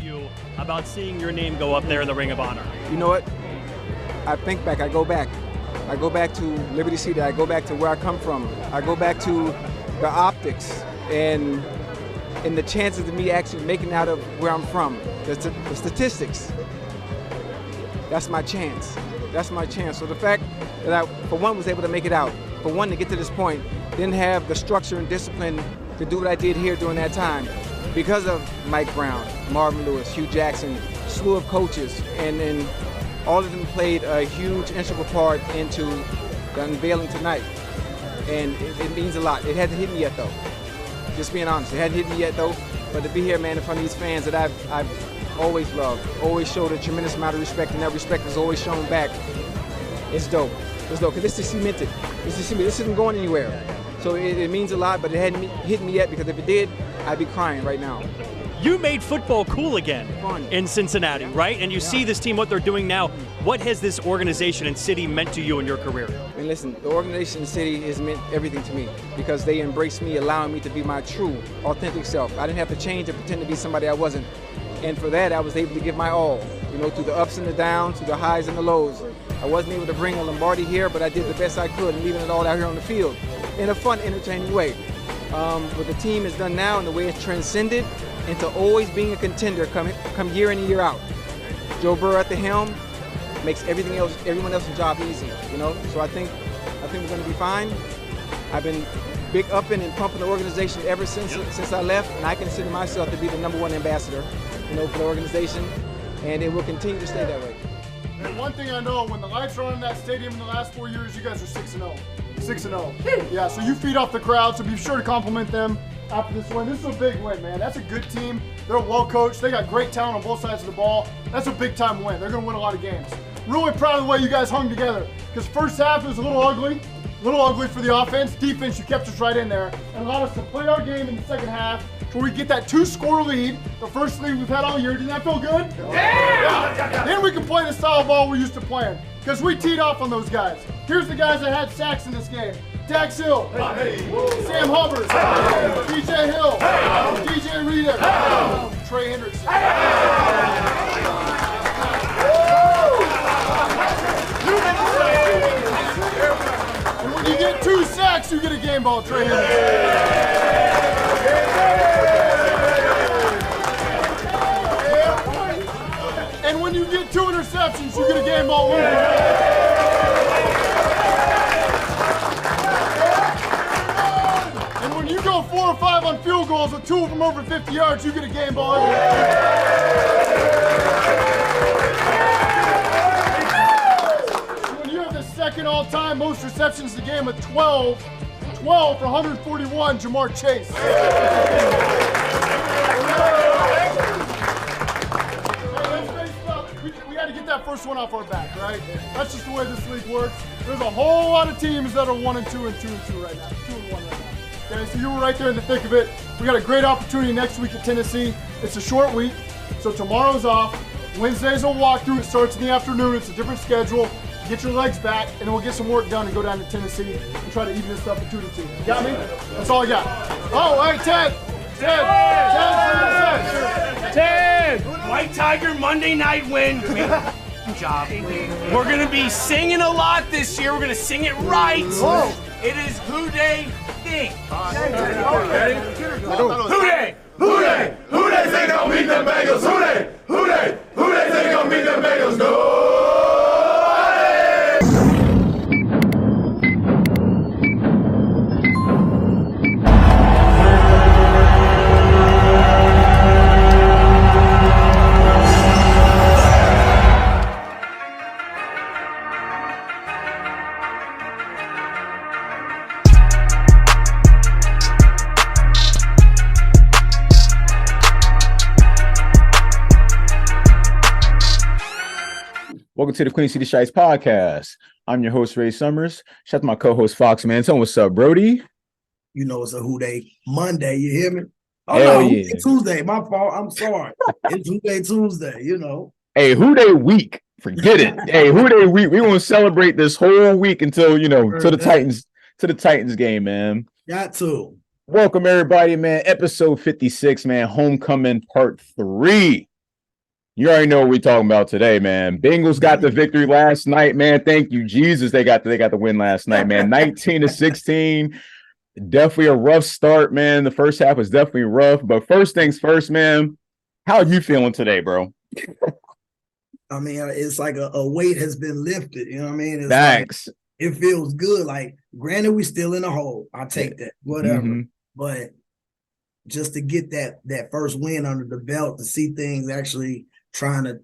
you about seeing your name go up there in the Ring of Honor? You know what? I think back. I go back. I go back to Liberty City. I go back to where I come from. I go back to the optics and the chances of me actually making out of where I'm from. The statistics. That's my chance. That's my chance. So the fact that I, for one, was able to make it out, for one, to get to this point, didn't have the structure and discipline to do what I did here during that time, because of Mike Brown, Marvin Lewis, Hugh Jackson, slew of coaches, and then all of them played a huge integral part into the unveiling tonight. And it means a lot. It hasn't hit me yet, though. Just being honest, it hasn't hit me yet, though. But to be here, man, in front of these fans that I've always loved, always showed a tremendous amount of respect, and that respect is always shown back. It's dope. It's dope, because this is cemented. This isn't going anywhere. So it means a lot, but it hadn't hit me yet, because if it did, I'd be crying right now. You made football cool again in Cincinnati, right? And you see this team, what they're doing now. What has this organization and city meant to you in your career? And listen, the organization and city has meant everything to me, because they embraced me, allowing me to be my true, authentic self. I didn't have to change and pretend to be somebody I wasn't. And for that, I was able to give my all, through the ups and the downs, through the highs and the lows. I wasn't able to bring a Lombardi here, but I did the best I could, and leaving it all out here on the field in a fun, entertaining way. What the team has done now and the way it's transcended into always being a contender come year in and year out. Joe Burrow at the helm makes everyone else's job easy, So I think we're going to be fine. I've been big upping and pumping the organization ever since I left, and I consider myself to be the #1 ambassador, for the organization, and it will continue to stay that way. And one thing I know, when the lights are on in that stadium in the last 4 years, you guys are 6-0. 6-0. Yeah, so you feed off the crowd, so be sure to compliment them after this win. This is a big win, man. That's a good team. They're well coached. They got great talent on both sides of the ball. That's a big time win. They're going to win a lot of games. Really proud of the way you guys hung together, because first half was a little ugly for the offense. Defense, you kept us right in there and allowed us to play our game in the second half, so we get that 2-score lead, the first lead we've had all year. Didn't that feel good? Yeah! Then we can play the style of ball we're used to playing, because we teed off on those guys. Here's the guys that had sacks in this game. Dax Hill, Sam Hubbard, DJ Hill, DJ Rita, Trey Hendrickson. And when you get 2 sacks, you get a game ball, Trey Hendrickson. And when you get 2 interceptions, you get a game ball. And when you go 4 or 5 on field goals with 2 of them over 50 yards, you get a game ball. When you have the second all-time most receptions in the game with 12 for 141, Jamar Chase. That first one off our back, right? That's just the way this league works. There's a whole lot of teams that are 1-2 and 2-2 right now. 2-1 right now. Okay, so you were right there in the thick of it. We got a great opportunity next week at Tennessee. It's a short week, so tomorrow's off. Wednesday's a walkthrough. It starts in the afternoon. It's a different schedule. Get your legs back, and then we'll get some work done and go down to Tennessee and try to even this up at 2-2. You got me? That's all I got. Oh, hey, Ted. Ted! White Tiger Monday night win. Good job. We're going to be singing a lot this year. We're going to sing it right. Whoa. It is Who Dey Think. Who Dey? Who Dey? Who Dey think gon' beat them Bengals? Who Dey? Who Dey? Who Dey think gon' beat them Bengals? Go! Welcome to the Queen City Shites podcast. I'm your host, Ray Summers. Shout out to my co-host, Foxx, man. Tell me what's up, Brody. You know it's a Who Dey Monday, you hear me? Oh, Hell no, yeah. Who Dey Tuesday. My fault. I'm sorry. It's Who Dey Tuesday, Hey, Who Dey week. Forget it. Hey, Who Dey week. We want to celebrate this whole week until, to the Titans game, man. Got to. Welcome, everybody, man. Episode 56, man. Homecoming part 3. You already know what we're talking about today, man. Bengals got the victory last night, man. Thank you, Jesus. They got the win last night, man. 19-16. Definitely a rough start, man. The first half was definitely rough. But first things first, man. How are you feeling today, bro? I mean, it's like a weight has been lifted. You know what I mean? It's Thanks. Like, it feels good. Like, granted, we still in a hole. I'll take that. Whatever. Mm-hmm. But just to get that first win under the belt, to see things actually trying to,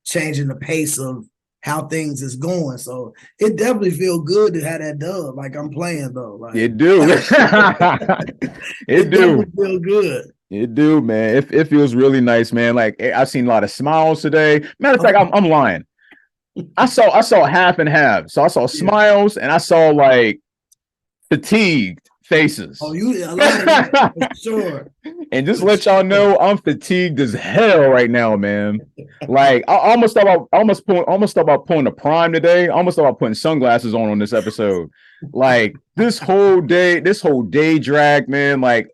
changing the pace of how things is going. So it definitely feels good to have that dub. Like, I'm playing though. Like, it do. it do feel good. It do, man. It feels really nice, man. Like, I've seen a lot of smiles today. Matter of fact, I'm lying. I saw half and half. So I saw smiles and I saw like fatigued faces. Oh, you a lot of that, for sure. And just let y'all know, I'm fatigued as hell right now, man. Like, I almost thought about pulling a prime today. I almost thought about putting sunglasses on this episode. Like, this whole day dragged, man. Like,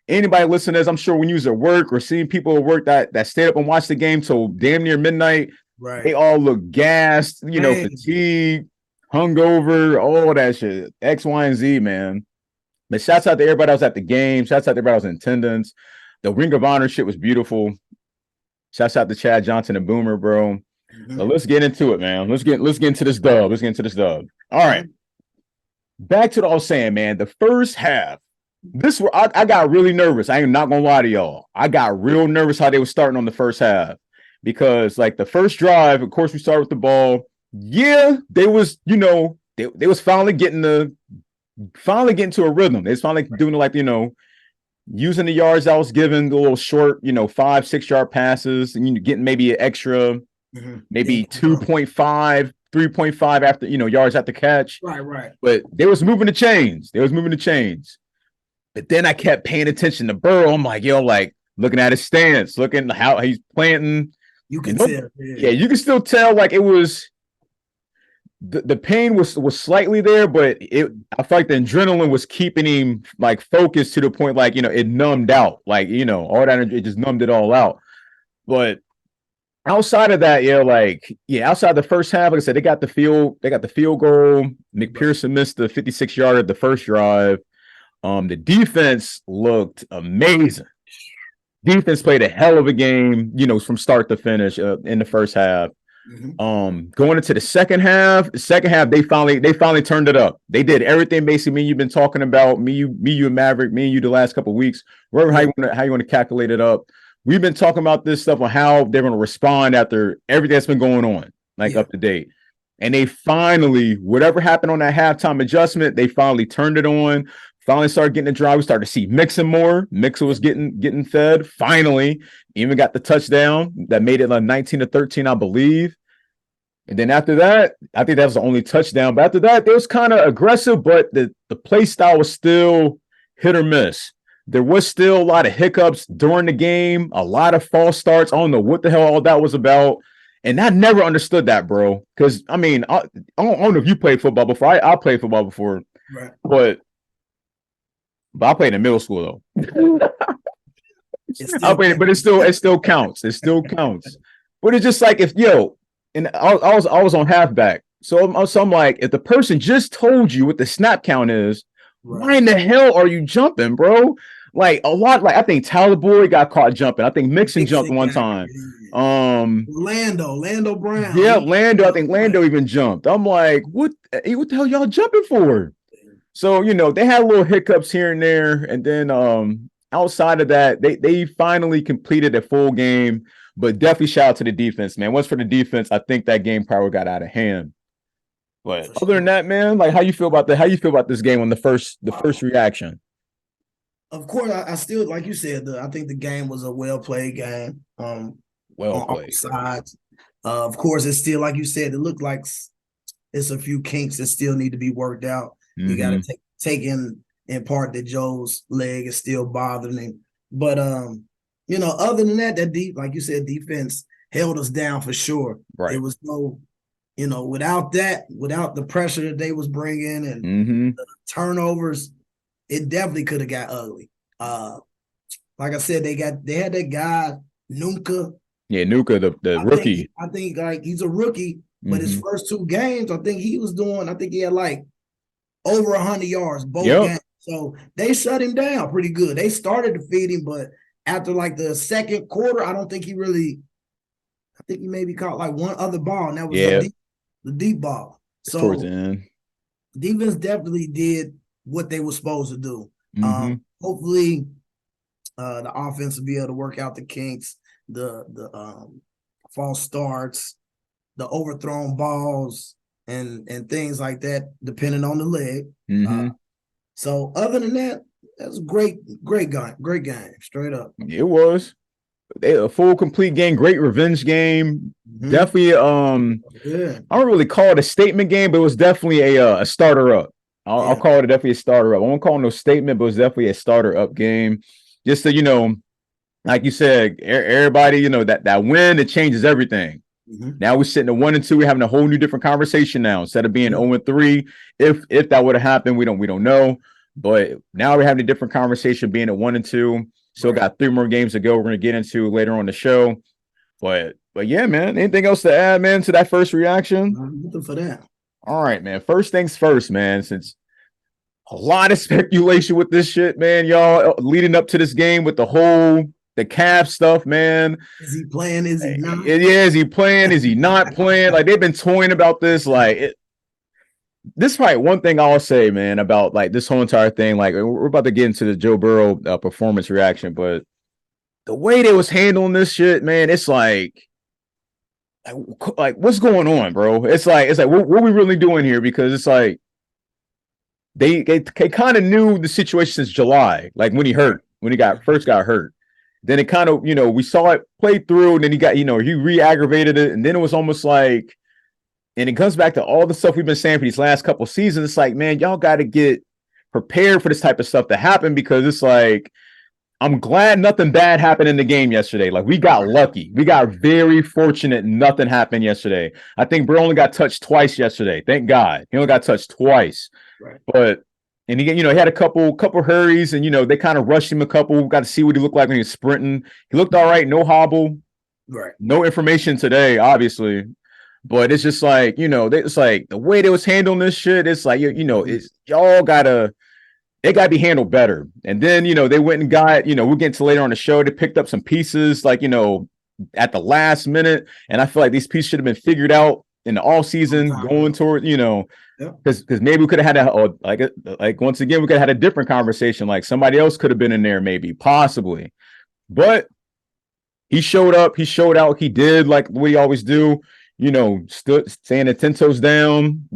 anybody listening to this, I'm sure when you was at work or seeing people at work that stayed up and watched the game till damn near midnight, right? They all look gassed, fatigued, hungover, all that shit. X, Y, and Z, man. But shouts out to everybody that was at the game. Shouts out to everybody that was in attendance. The Ring of Honor shit was beautiful. Shouts out to Chad Johnson and Boomer, bro. Mm-hmm. So let's get into it, man. Let's get into this dub. All right. Back to what I was saying, man. The first half, I got really nervous. I am not gonna lie to y'all. I got real nervous how they were starting on the first half. Because like the first drive, of course, we started with the ball. Yeah, they was, they was finally getting to a rhythm. They was finally doing like, using the yards I was given, the little short, 5-6 yard passes, and getting maybe an extra, maybe 2.5, 3.5 after, yards after catch. Right. But they was moving the chains. But then I kept paying attention to Burrow. I'm like, looking at his stance, looking how he's planting. You can tell. Yeah, you can still tell like it was the pain was slightly there, but I felt like the adrenaline was keeping him like focused to the point like, it numbed out. Like, all that it just numbed it all out. But outside of that, outside the first half, like I said, they got the field goal. McPherson missed the 56-yarder the first drive. The defense looked amazing. Defense played a hell of a game, from start to finish in the first half. Mm-hmm. Going into the second half, they finally turned it up. They did everything basically you've been talking about, me, you and Maverick, me and you the last couple of weeks. Wherever how you want to calculate it up. We've been talking about this stuff on how they're going to respond after everything that's been going on, up to date. And they finally, whatever happened on that halftime adjustment, they finally turned it on. Finally started getting the drive. We started to see Mixon more. Mixon was getting fed. Finally, even got the touchdown that made it like 19-13, I believe. And then after that, I think that was the only touchdown. But after that, it was kind of aggressive, but the play style was still hit or miss. There was still a lot of hiccups during the game, a lot of false starts. I don't know what the hell all that was about. And I never understood that, bro. Because, I mean, I don't know if you played football before. I played football before. Right. But I played in middle school, though. But it still counts. It still counts. But it's just like and I was on halfback. So I'm like, if the person just told you what the snap count is, why in the hell are you jumping, bro? Like a lot, like I think Tyler Boyd got caught jumping. I think Mixon jumped one time. Lando Brown. Yeah, Lando. I think Lando even jumped. I'm like, what the hell y'all jumping for? So, they had little hiccups here and there. And then outside of that, they finally completed a full game. But definitely shout out to the defense, man. Once for the defense, I think that game probably got out of hand. But other than that, man, like how you feel about this game on the first reaction? Of course, I still, like you said, I think the game was a well-played game. Well played. Sides. Of course, it's still, like you said, it looked like it's a few kinks that still need to be worked out. Mm-hmm. You got to take in part that Joe's leg is still bothering him. But, other than that like you said, defense held us down for sure. Right. It was no, without the pressure that they was bringing and the turnovers, it definitely could have got ugly. Like I said, they had that guy Nunca Yeah, Nuka, the rookie. I think like he's a rookie, but his first 2 games, I think he was doing. I think he had like over 100 yards both games. So they shut him down pretty good. They started to feed him, but after like the second quarter, I don't think he really. I think he maybe caught like one other ball, and that was the deep ball. So towards the end, defense definitely did what they were supposed to do. Hopefully, the offense will be able to work out the kinks, the false starts, the overthrown balls, and things like that, depending on the leg. So other than that, that's a great game, straight up. It was a full complete game, great revenge game. Definitely, I don't really call it a statement game, but it was definitely a starter up. I'll call it definitely a starter up. I won't call it no statement, but it was definitely a starter up game. Just to, like you said, everybody, that win, it changes everything. Now we're sitting at 1-2. We're having a whole new different conversation now. Instead of being 0-3, if that would have happened, we don't know. But now we're having a different conversation, being at 1-2. Still got 3 more games to go. We're gonna get into later on the show. But yeah, man. Anything else to add, man, to that first reaction? Nothing for that. All right, man. First things first, man. Since a lot of speculation with this shit, man, y'all, leading up to this game with the calf stuff, man. Is he playing? Is he not? Is he playing? Is he not playing? Like, they've been toying about this. This is probably one thing I'll say, man, about like this whole entire thing. Like, we're about to get into the Joe Burrow performance reaction, but the way they was handling this shit, man, it's like what's going on, bro? It's like what are we really doing here? Because it's like they kind of knew the situation since July, like when he first got hurt. Then it kind of, we saw it play through, and then he got, he re-aggravated it, and then it was almost like, and it comes back to all the stuff we've been saying for these last couple of seasons. It's like, man, y'all got to get prepared for this type of stuff to happen, because it's like, I'm glad nothing bad happened in the game yesterday. Like, we got lucky. We got very fortunate nothing happened yesterday. I think Burrow only got touched twice yesterday. Thank God. He only got touched twice. Right. But and he had a couple hurries, and they kind of rushed him a couple. Got to see what he looked like when he was sprinting. He looked all right, no hobble. Right. No information today, obviously. But it's just like, it's like the way they was handling this shit, it's like, it's y'all gotta be handled better. And then, they went and got, we'll get into later on the show, they picked up some pieces like, at the last minute. And I feel like these pieces should have been figured out in the off season going toward, because maybe we could have had like once again, we could have had a different conversation. Like, somebody else could have been in there, maybe, possibly. But he showed up, he showed out, he did like what he always do. Stood standing 10 toes down,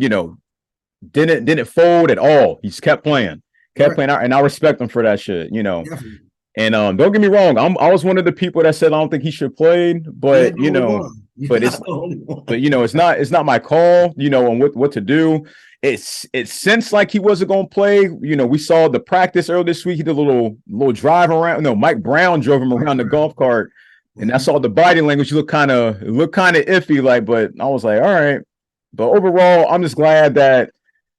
didn't fold at all. He just kept playing playing out, and I respect him for that shit, Definitely. And don't get me wrong, I was one of the people that said I don't think he should have played, but it's not my call, on what to do. It's since like he wasn't gonna play. We saw the practice earlier this week. He did a little drive around. No, Mike Brown drove him around the golf cart. And I saw the body language look kind of iffy, like, but I was like, all right. But overall, I'm just glad that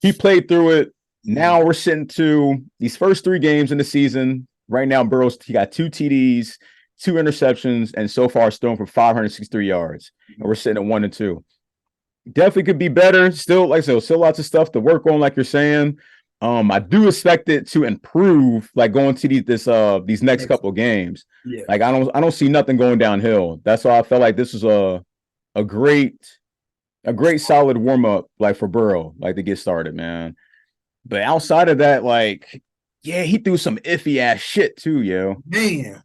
he played through it. Now we're sitting to these first 3 games in the season. Right now, Burrow's he got 2 TDs, 2 interceptions, and so far it's thrown for 563 yards. And we're sitting at 1-2. Definitely could be better. Still, like I said, still lots of stuff to work on, like you're saying. I do expect it to improve, like going to these next couple of games. Yeah. Like I don't see nothing going downhill. That's why I felt like this was a great solid warm up, like for Burrow, like to get started, man. But outside of that, like, yeah, he threw some iffy ass shit too, yo. Man,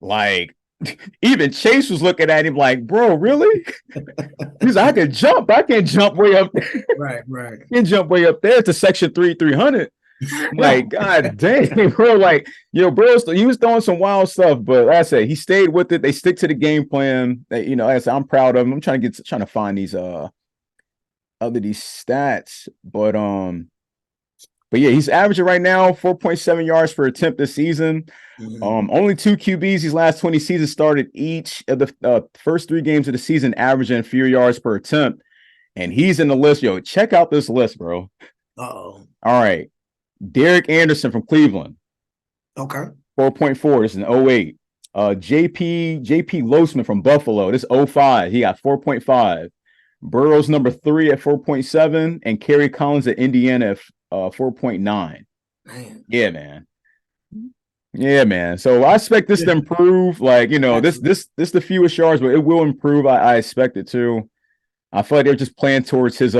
like even Chase was looking at him like, bro, really? He's like, I can jump. I can't jump way up there. Right. I can jump way up there to section 300. Like, god dang, bro. Like, bro, he was throwing some wild stuff, but like I said, he stayed with it. They stick to the game plan. Like I said, I'm proud of him. I'm trying to find these these stats, but yeah, he's averaging right now 4.7 yards per attempt this season. Only 2 QBs these last 20 seasons started each of the first 3 games of the season, averaging fewer yards per attempt. And he's in the list. Yo, check out this list, bro. Uh-oh. All right. Derek Anderson from Cleveland. Okay. 4.4. This is an 08. JP Losman from Buffalo. This 05. He got 4.5. Burrow's number 3 at 4.7, and Kerry Collins at Indiana at 4.9. Man. Yeah, man. Yeah, man. So I expect this to improve. Like, you know, this the fewest yards, but it will improve. I expect it to. I feel like they're just playing towards his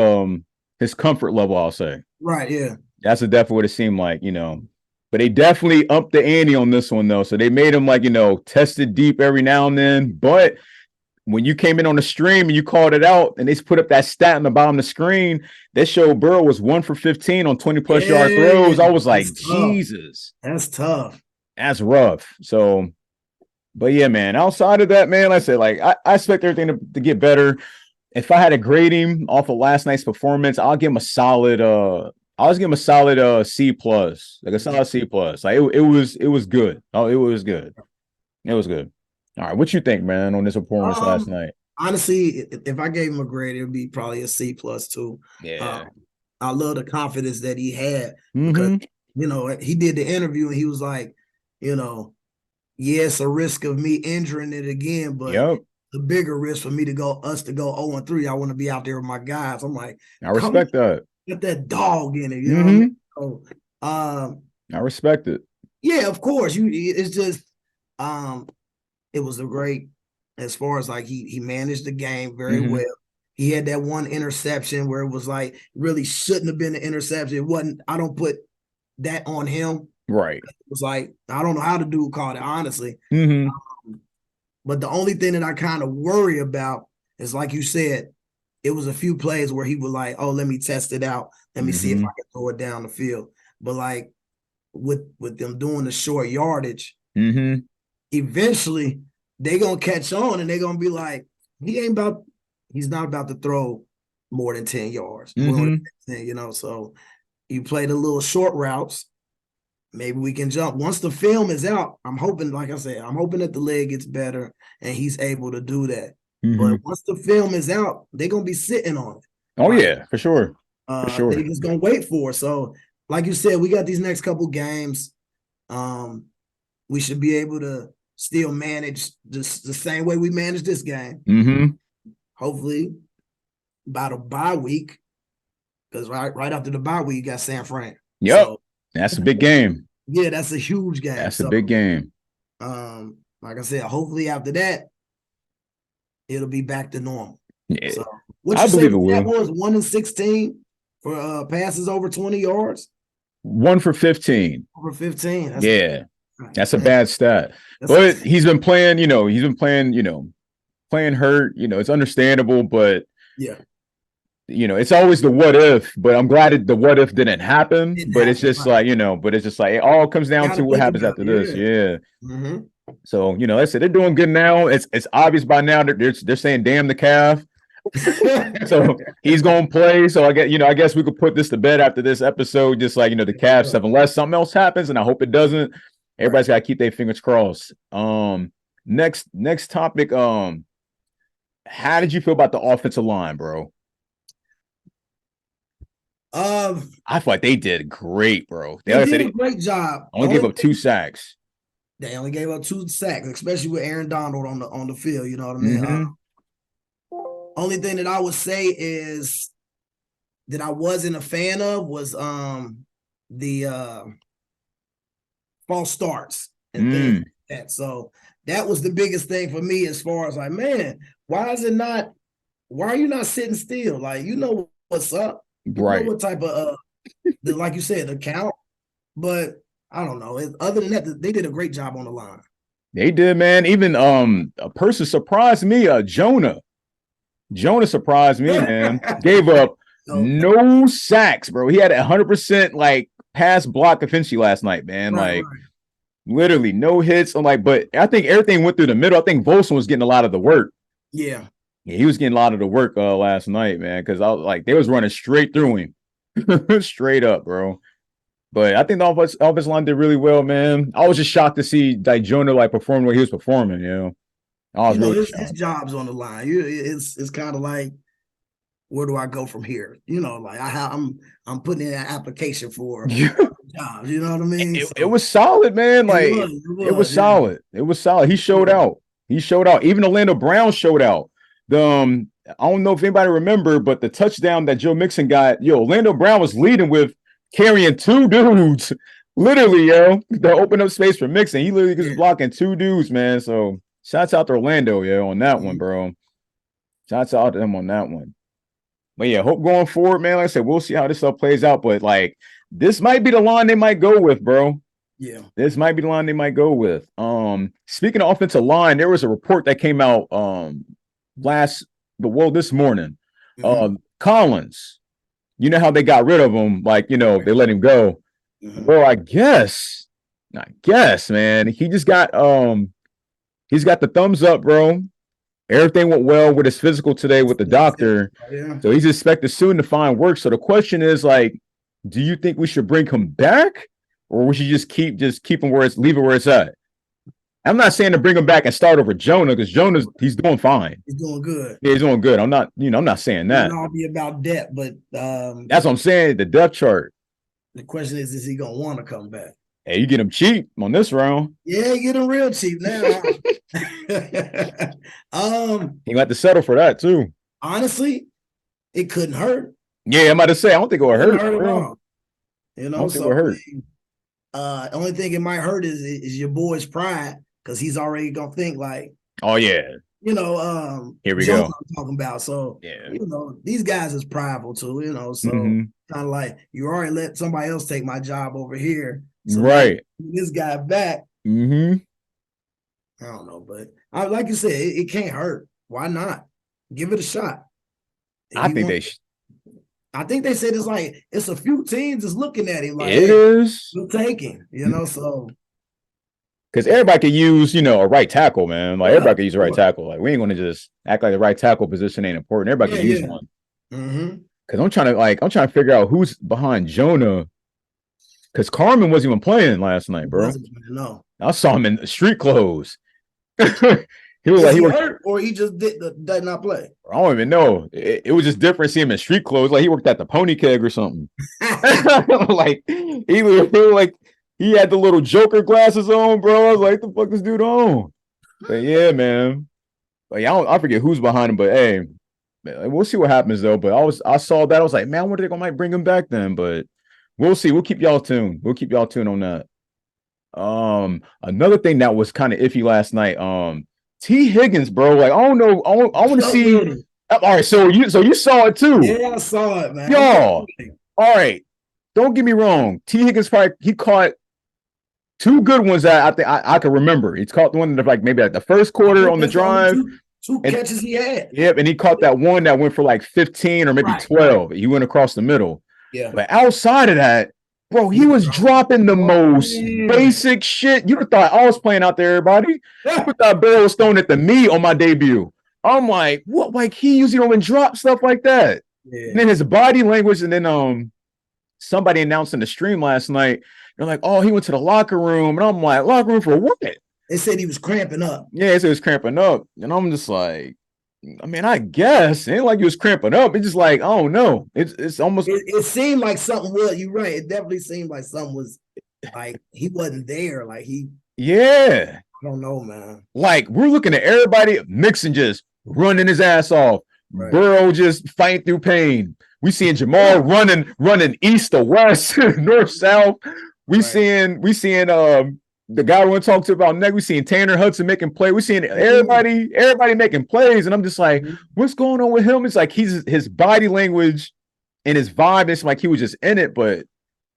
comfort level, I'll say. Right, yeah. That's definitely what it seemed like, you know. But they definitely upped the ante on this one, though. So they made him, like, you know, tested deep every now and then. But when you came in on the stream and you called it out and they put up that stat on the bottom of the screen, that showed Burrow was 1 for 15 on 20-plus yard throws. I was like, Jesus. That's tough. That's rough. So, but yeah, man, outside of that, man, like I said, like, I expect everything to get better. If I had to grade him off of last night's performance, I'll give him a solid C plus, like a solid C plus. Like it was good. Oh, it was good. It was good. All right, what you think, man, on this performance last night? Honestly, if I gave him a grade, it would be probably a C plus too. Yeah. I love the confidence that he had because you know he did the interview and he was like, you know, yes, a risk of me injuring it again, but the bigger risk for me to go 0-3. I want to be out there with my guys. I'm like, I respect that. Get that dog in it, you know what I mean? So, I respect it. Yeah, of course. It's just it was a great, as far as like he managed the game very well. He had that one interception where it was like really shouldn't have been an interception. It wasn't. I don't put that on him. Right. It was like, I don't know how the dude caught it, honestly. But the only thing that I kind of worry about is, like you said, it was a few plays where he was like, oh, let me test it out. Let me see if I can throw it down the field. But like with them doing the short yardage, eventually they're going to catch on and they're going to be like, he's not about to throw more than 10 yards. You know, so you play the little short routes. Maybe we can jump. Once the film is out, I'm hoping, like I said, I'm hoping that the leg gets better and he's able to do that. But once the film is out, they're going to be sitting on it. Oh, yeah, for sure. They're just going to wait for it. So, like you said, we got these next couple games. We should be able to still manage this the same way we managed this game. Hopefully, by the bye week, because right after the bye week, you got San Fran. Yep. So, that's a big game. Yeah, that's a huge game. That's a big game. Like I said, hopefully after that, it'll be back to normal. Yeah. So what you say that was 1 in 16 for passes over 20 yards? 1 for 15. Over 15. That's a bad stat. But he's been playing, playing hurt. You know, it's understandable, but it's always the what if, but I'm glad the what if didn't happen. It's just like, it all comes down to what happens after this. Yeah. So, like I said, they're doing good now. It's obvious by now that they're saying damn the calf. So he's gonna play. So I guess we could put this to bed after this episode, just like the calf stuff, unless something else happens, and I hope it doesn't. Everybody's gotta keep their fingers crossed. Next topic. How did you feel about the offensive line, bro? I feel like they did great, bro. They did a great job. Only gave up 2 sacks. They only gave up 2 sacks, especially with Aaron Donald on the field. You know what I mean? Only thing that I would say is that I wasn't a fan of was the false starts and things like that. So that was the biggest thing for me, as far as like, man, why are you not sitting still? Like, what's up. Right. What type of like you said, the count, but I don't know. Other than that, they did a great job on the line. They did, man. Even a person surprised me. Jonah surprised me, man. Gave up no sacks, bro. He had 100% like pass block efficiency last night, man. Literally no hits. But I think everything went through the middle. I think Volson was getting a lot of the work. Yeah, he was getting a lot of the work last night, man. Because I was like, they was running straight through him, straight up, bro. But I think the offensive line did really well, man. I was just shocked to see Jonah perform the way he was performing. I was really shocked. His job's on the line. It's kind of like, where do I go from here? I'm putting in an application for a job. You know what I mean? It was solid, man. Like it was yeah. solid. It was solid. He showed out. He showed out. Even Orlando Brown showed out. I don't know if anybody remember, but the touchdown that Joe Mixon got, Orlando Brown was leading with carrying 2 dudes. Literally, to open up space for Mixon. He literally was blocking 2 dudes, man. So shouts out to Orlando, on that one, bro. Shouts out to them on that one. But yeah, hope going forward, man. Like I said, we'll see how this stuff plays out. But like, this might be the line they might go with, bro. Yeah. This might be the line they might go with. Speaking of offensive line, there was a report that came out this morning. Collins, you know how they got rid of him, like, they let him go. Bro, I guess, man, he just got he's got the thumbs up, bro. Everything went well with his physical today with the doctor. Yeah. So he's expected soon to find work. So the question is, like, do you think we should bring him back, or we should just keep him leave it where it's at? I'm not saying to bring him back and start over Jonah, because he's doing fine. He's doing good. Yeah, he's doing good. I'm not saying that. It'll all be about depth, but that's what I'm saying. The depth chart. The question is he gonna want to come back? Hey, you get him cheap on this round. Yeah, you get him real cheap now. He got to settle for that too. Honestly, it couldn't hurt. Yeah, I'm about to say I don't think it would hurt. At all. So it hurt. Only thing it might hurt is your boy's pride, because he's already gonna think like, oh yeah, here we go. I'm talking about. So yeah, these guys is prideful too. So kind of like, you already let somebody else take my job over here. So right. This guy back. I don't know, but like you said, it can't hurt. Why not? Give it a shot. I think they should. I think they said it's a few teams that's looking at him like, it is. We'll take him, so. Because everybody could use, a right tackle, man. Like, everybody could use a right tackle. Like, we ain't going to just act like the right tackle position ain't important. Everybody could use one. Because I'm trying to figure out who's behind Jonah. Because Carmen wasn't even playing last night, bro. No. I saw him in street clothes. He was he hurt, or he just did not play? I don't even know. It was just different seeing him in street clothes. Like, he worked at the Pony Keg or something. Like, he had the little Joker glasses on, bro. I was like, the fuck this dude on? But yeah, man. Like, I forget who's behind him, but hey, we'll see what happens though. But I saw that. I was like, man, I wonder if they might bring him back then. But we'll see. We'll keep y'all tuned. We'll keep y'all tuned on that. Another thing that was kind of iffy last night. T. Higgins, bro. Like, I don't know. I want to see. All right, so you saw it too. Yeah, I saw it, man. Y'all. All right. Don't get me wrong. T. Higgins he caught 2 good ones that I think I can remember. He's caught the one that maybe the first quarter on the drive. Two catches he had. Yep, and he caught that one that went for like 15 or maybe 12. He went across the middle. Yeah. But outside of that, bro, he was dropping the most basic shit. You'd have thought I was playing out there, everybody. You would thought Burrow was throwing it to me on my debut. I'm like, what? Like, he usually don't even drop stuff like that. Yeah. And then his body language, and then somebody announced in the stream last night, they're like, oh, he went to the locker room. And I'm like, locker room for what? They said he was cramping up. Yeah, they said he was cramping up. And I'm just like, I mean, I guess. It ain't like he was cramping up. It's just like, I don't know. It's almost. It seemed like something was. You're right. It definitely seemed like something was, like, he wasn't there. Like, yeah. I don't know, man. Like, we're looking at everybody, Mixon just running his ass off. Right. Burrow just fighting through pain. We seeing Jamal running east to west, north, south. We seeing the guy we want to talk to about next. We seeing Tanner Hudson making plays. We seeing everybody making plays, and I'm just like, what's going on with him? It's like his body language and his vibe. It's like he was just in it. But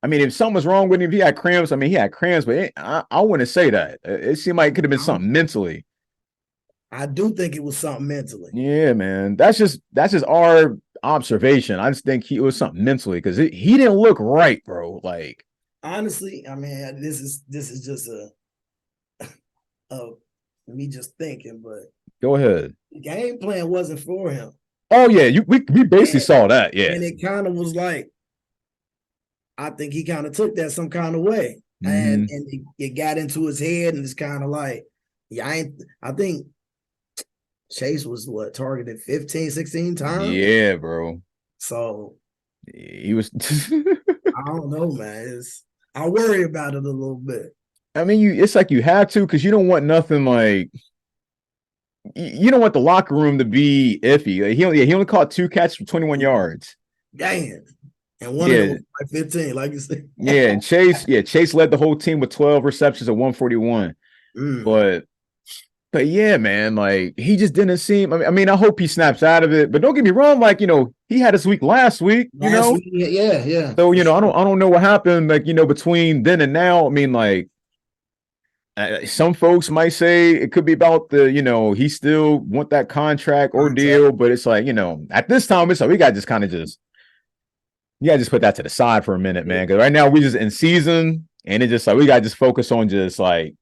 I mean, if something was wrong with him, if he had cramps. I mean, he had cramps, but I wouldn't say that. It seemed like it could have been something mentally. I do think it was something mentally. Yeah, man. That's just our observation. I just think it was something mentally, because he didn't look right, bro. Like, honestly, I mean, this is just a me just thinking, but go ahead. The game plan wasn't for him. Oh yeah, we basically saw that. Yeah, and it kind of was like, I think he kind of took that some kind of way, and it got into his head, and it's kind of like, I think Chase was targeted 15, 16 times. Yeah, bro. So he was. I don't know, man. I worry about it a little bit. I mean, it's like you have to because you don't want nothing like you don't want the locker room to be iffy. Like, he only caught 2 catches for 21 yards. Damn. And one of them was like 15, like you said. Yeah, and Chase led the whole team with 12 receptions at 141. But yeah, man, like he just didn't seem. I mean, I hope he snaps out of it. But don't get me wrong, like he had his week last week. Yeah. So I don't know what happened, like between then and now. I mean, like some folks might say it could be about the he still want that contract ordeal, but it's like at this time it's like we got to just kind of just. You gotta just put that to the side for a minute, man. Because right now we just in season, and it just like we gotta just focus on just like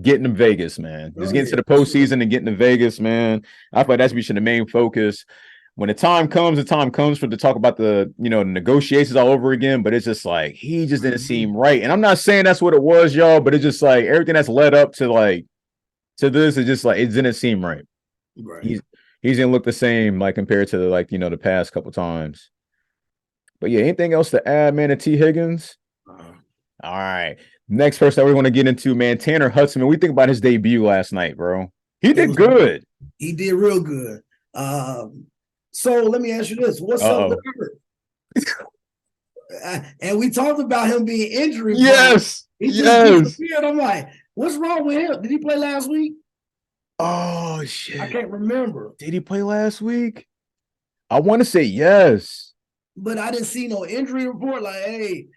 getting to Vegas, man. Just getting to the postseason and getting to Vegas, man. I feel like that should be the main focus. When the time comes for to talk about the the negotiations all over again. But it's just like he just didn't seem right. And I'm not saying that's what it was, y'all, but it's just like everything that's led up to this is just like it didn't seem right. Right. He didn't look the same like compared to the past couple times. But yeah, anything else to add, man, to T. Higgins? All right. Next person that we want to get into, man, Tanner Hudson. Man, we think about his debut last night, bro. He did good. He did real good. So let me ask you this. What's up with her? And we talked about him being injury. Yes. He just disappeared. I'm like, what's wrong with him? Did he play last week? Oh, shit. I can't remember. Did he play last week? I want to say yes. But I didn't see no injury report. Like, hey,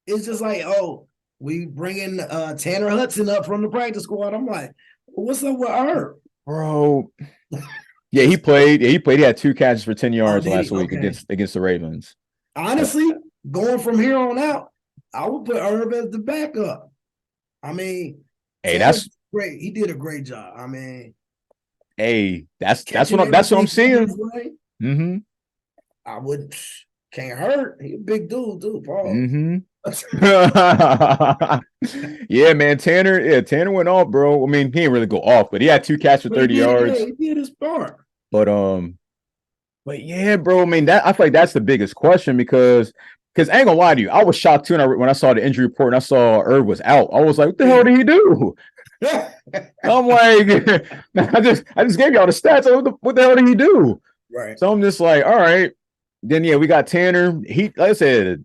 it's just like, oh, we bringing Tanner Hudson up from the practice squad. I'm like, what's up with her? Bro. Yeah, he played. He had 2 catches for 10 yards last week against the Ravens. Honestly, going from here on out, I would put Herb as the backup. I mean, hey, that's great. He did a great job. I mean, hey, that's what I'm seeing. Mm-hmm. I would can't hurt. He a big dude, too, Paul. Mm-hmm. Yeah, man. Tanner went off, bro. I mean, he didn't really go off, but he had 2 catches for 30 yards. He did his part. But yeah, bro. I mean, I feel like that's the biggest question because I ain't gonna lie to you, I was shocked too when I saw the injury report and I saw Herb was out. I was like, what the hell did he do? I'm like, I just gave y'all the stats. What the hell did he do? Right. So I'm just like, all right. Then yeah, we got Tanner. He, like I said,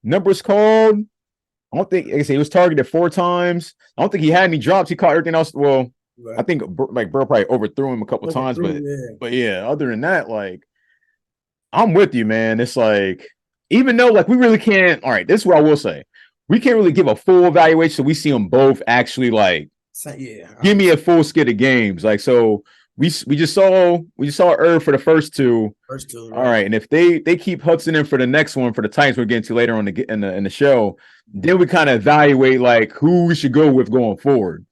numbers called. I don't think, like I said, he was targeted 4 times. I don't think he had any drops. He caught everything else. Well, right. I think like Burrow probably overthrew him a couple times, but yeah, other than that, like I'm with you, man. It's like even though like we really can't. All right, this is what I will say. We can't really give a full evaluation. So we see them both actually like give me a full skid of games. Like so. We just saw Herb for the first two. Right. All right, and if they keep Hudson in for the next one for the Titans we're getting to later on in the show, then we kind of evaluate like who we should go with going forward.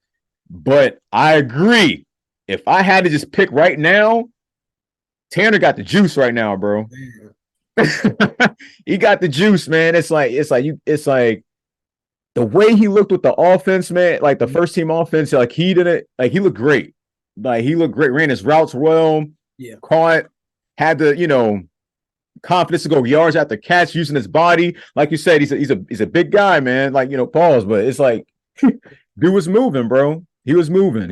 But I agree. If I had to just pick right now, Tanner got the juice right now, bro. He got the juice, man. It's like the way he looked with the offense, man. Like the first team offense, like he looked great. Like he looked great, ran his routes well, caught, had the confidence to go yards after catch using his body. Like you said, he's a big guy, man. Like pause, but it's like dude was moving, bro. He was moving.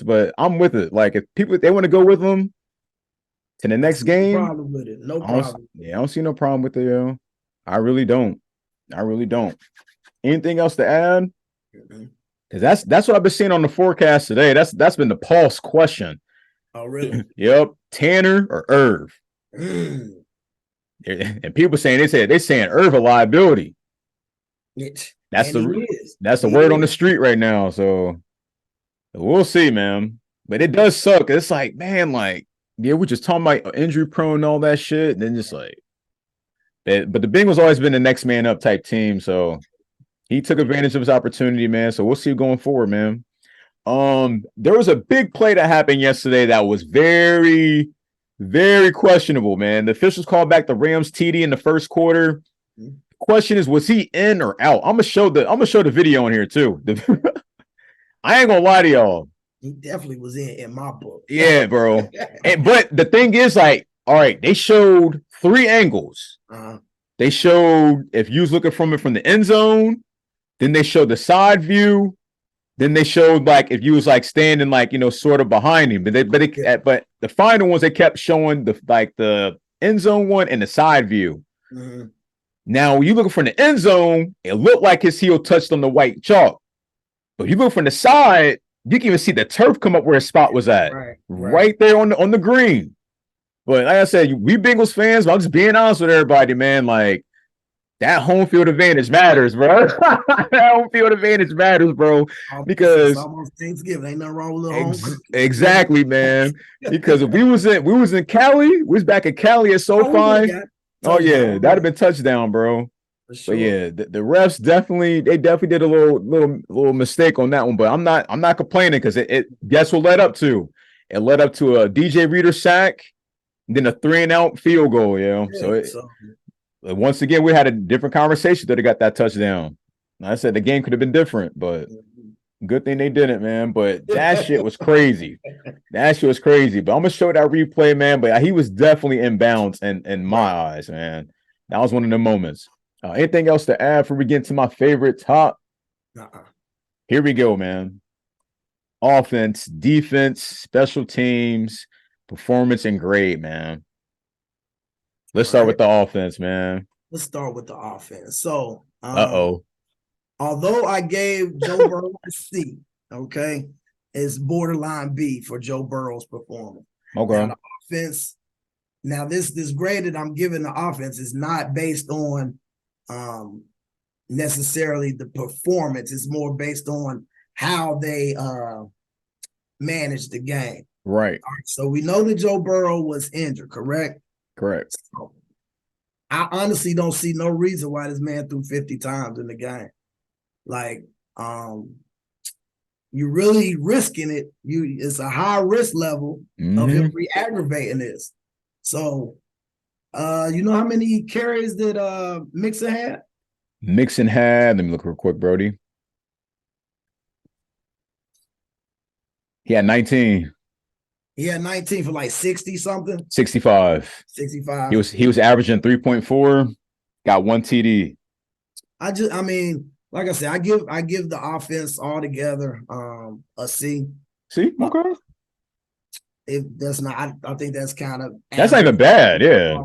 But I'm with it. Like if they want to go with him to the next game, no problem with it. No problem. I don't see no problem with it, yo. I really don't. Anything else to add? Mm-hmm. Because that's what I've been seeing on the forecast today. That's been the pulse question. Oh, really? Yep. Tanner or Irv. And people saying they're saying Irv a liability. That's the word on the street right now. So we'll see, man. But it does suck. It's like, man, like, yeah, we're just talking about injury prone and all that shit. And then just like, but the Bengals always been the next man up type team. So he took advantage of his opportunity, man. So we'll see going forward, man. There was a big play that happened yesterday that was very, very questionable, man. The officials called back the Rams TD in the first quarter. The question is, was he in or out? I'm gonna show the video in here too. I ain't gonna lie to y'all. He definitely was in my book. Yeah, bro. But the thing is, like, all right, they showed 3 angles. They showed if you was looking from it from the end zone. Then they showed the side view. Then they showed like if you was like standing like sort of behind him. But the final ones they kept showing the end zone one and the side view. Mm-hmm. Now when you looking from the end zone, it looked like his heel touched on the white chalk. But you look from the side, you can even see the turf come up where his spot was at, right there on the green. But like I said, we Bengals fans, but I'm just being honest with everybody, man. Like that home field advantage matters, bro. That home field advantage matters, bro. Because it's almost Thanksgiving, ain't nothing wrong with a home cookie. Exactly, man. Because if we was in Cali, we was back in Cali at SoFi. Oh yeah, that'd have been touchdown, bro. Sure. But yeah, the refs definitely did a little mistake on that one. But I'm not complaining because it guess what led up to? It led up to a DJ Reader sack, then a 3-and-out field goal. So once again we had a different conversation that they got that touchdown. Like I said the game could have been different, but good thing they didn't, man. But that shit was crazy. That shit was crazy. But I'm gonna show that replay, man. But he was definitely in bounds in my eyes, man. That was one of the moments. Anything else to add before we get into my favorite top? Here we go, man. Offense, defense, special teams, performance, and grade, man. Let's start with the offense, man. Let's start with the offense. So, although I gave Joe Burrow a C, okay, it's borderline B for Joe Burrow's performance. Okay. Now, the offense. Now, this grade that I'm giving the offense is not based on necessarily the performance. It's more based on how they manage the game. Right. All right. So we know that Joe Burrow was injured, correct? Correct. So I honestly don't see no reason why this man threw 50 times in the game. Like, you're really risking it. It's a high risk level of him re-aggravating this. So you know how many carries that Mixon had? Mixon had, let me look real quick, Brody. He had 19. He had 19 for like 60 something. 65. 65. He was averaging 3.4, got 1 TD. I mean, like I said, I give the offense altogether a C. See? Okay. If that's not, I think that's kind of that's not even bad, yeah.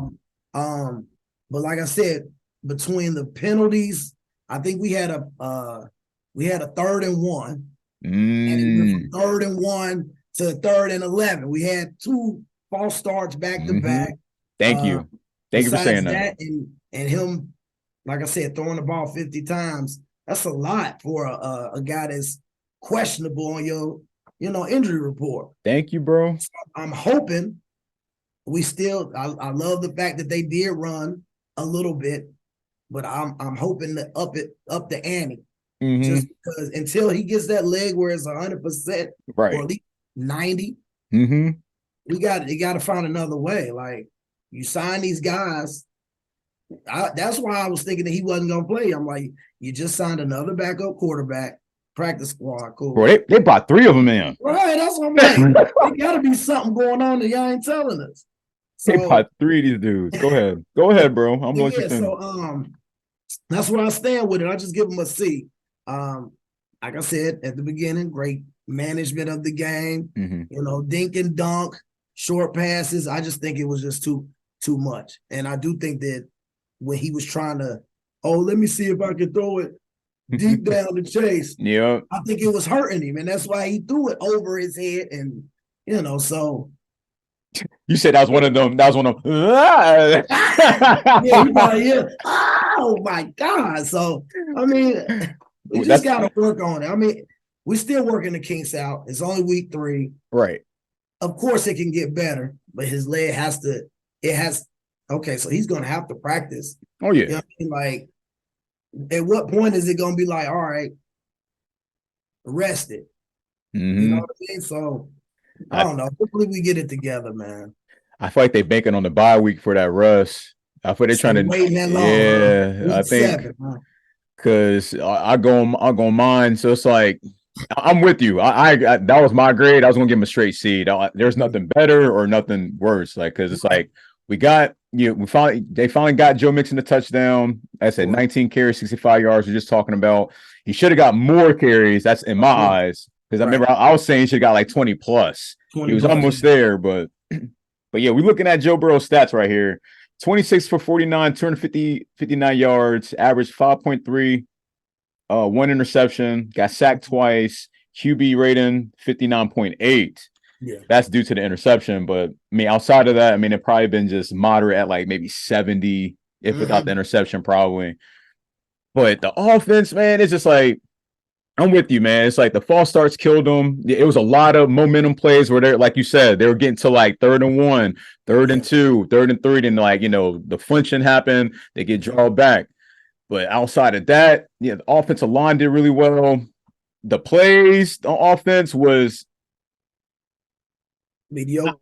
But like I said, between the penalties, I think we had a 3rd and 1, and it went from 3rd and 1 to 3rd and 11. We had 2 false starts back to back. Thank you for saying that. And him, like I said, throwing the ball 50 times. That's a lot for a guy that's questionable on your injury report. Thank you, bro. So I'm hoping I love the fact that they did run a little bit, but I'm hoping to up the ante. Just because until he gets that leg where it's 100%, right, or at least 90, you got to find another way. Like, you sign these guys. That's why I was thinking that he wasn't gonna play. I'm like, you just signed another backup quarterback, practice squad, cool. Bro, they brought 3 of them in. Right, that's what I'm saying. There gotta be something going on that y'all ain't telling us. So, they brought 3 of these dudes. Go ahead, bro. I'm going to think. So that's where I stand with it. I just give them a C. Like I said at the beginning, great management of the game. Dink and dunk, short passes. I just think it was just too much. And I do think that when he was trying to, let me see if I can throw it deep down the chase. Yeah, I think it was hurting him, and that's why he threw it over his head. And so you said that was one of them. That was one of them. Yeah. Oh my God! So I mean, we just got to work on it. I mean, we're still working the kinks out. It's only week 3, right? Of course, it can get better, but his leg has to. It has. Okay, so he's going to have to practice. Oh, yeah. You know what I mean? Like, at what point is it going to be like, all right, rest it? You know what I mean? So, I don't know. Hopefully we get it together, man. I feel like they're banking on the bye week for that Russ. I feel they're trying to waiting that long. Yeah, I think because I go on mine. So it's like, I'm with you. I that was my grade. I was going to give him a straight C. There's nothing better or nothing worse. Like, because it's like, they finally got Joe Mixon a touchdown. I said 19 carries, 65 yards. We're just talking about, He should have got more carries. That's in my eyes. Because I remember I was saying he should have got like 20 plus. 20 he was plus, almost there, but yeah, we're looking at Joe Burrow's stats right here. 26 for 49, 259 yards, average 5.3, one interception, got sacked twice, QB rating 59.8. Yeah. That's due to the interception. But I mean, outside of that, I mean, it probably been just moderate at like maybe 70, if without the interception, probably. But the offense, man, it's just like, I'm with you, man. It's like the false starts killed them. It was a lot of momentum plays where they're, like you said, they were getting to like 3rd and 1, 3rd and 2, 3rd and 3, and like, you know, the flinching happened, they get drawn back. But outside of that, yeah, the offensive line did really well. The plays on offense was mediocre.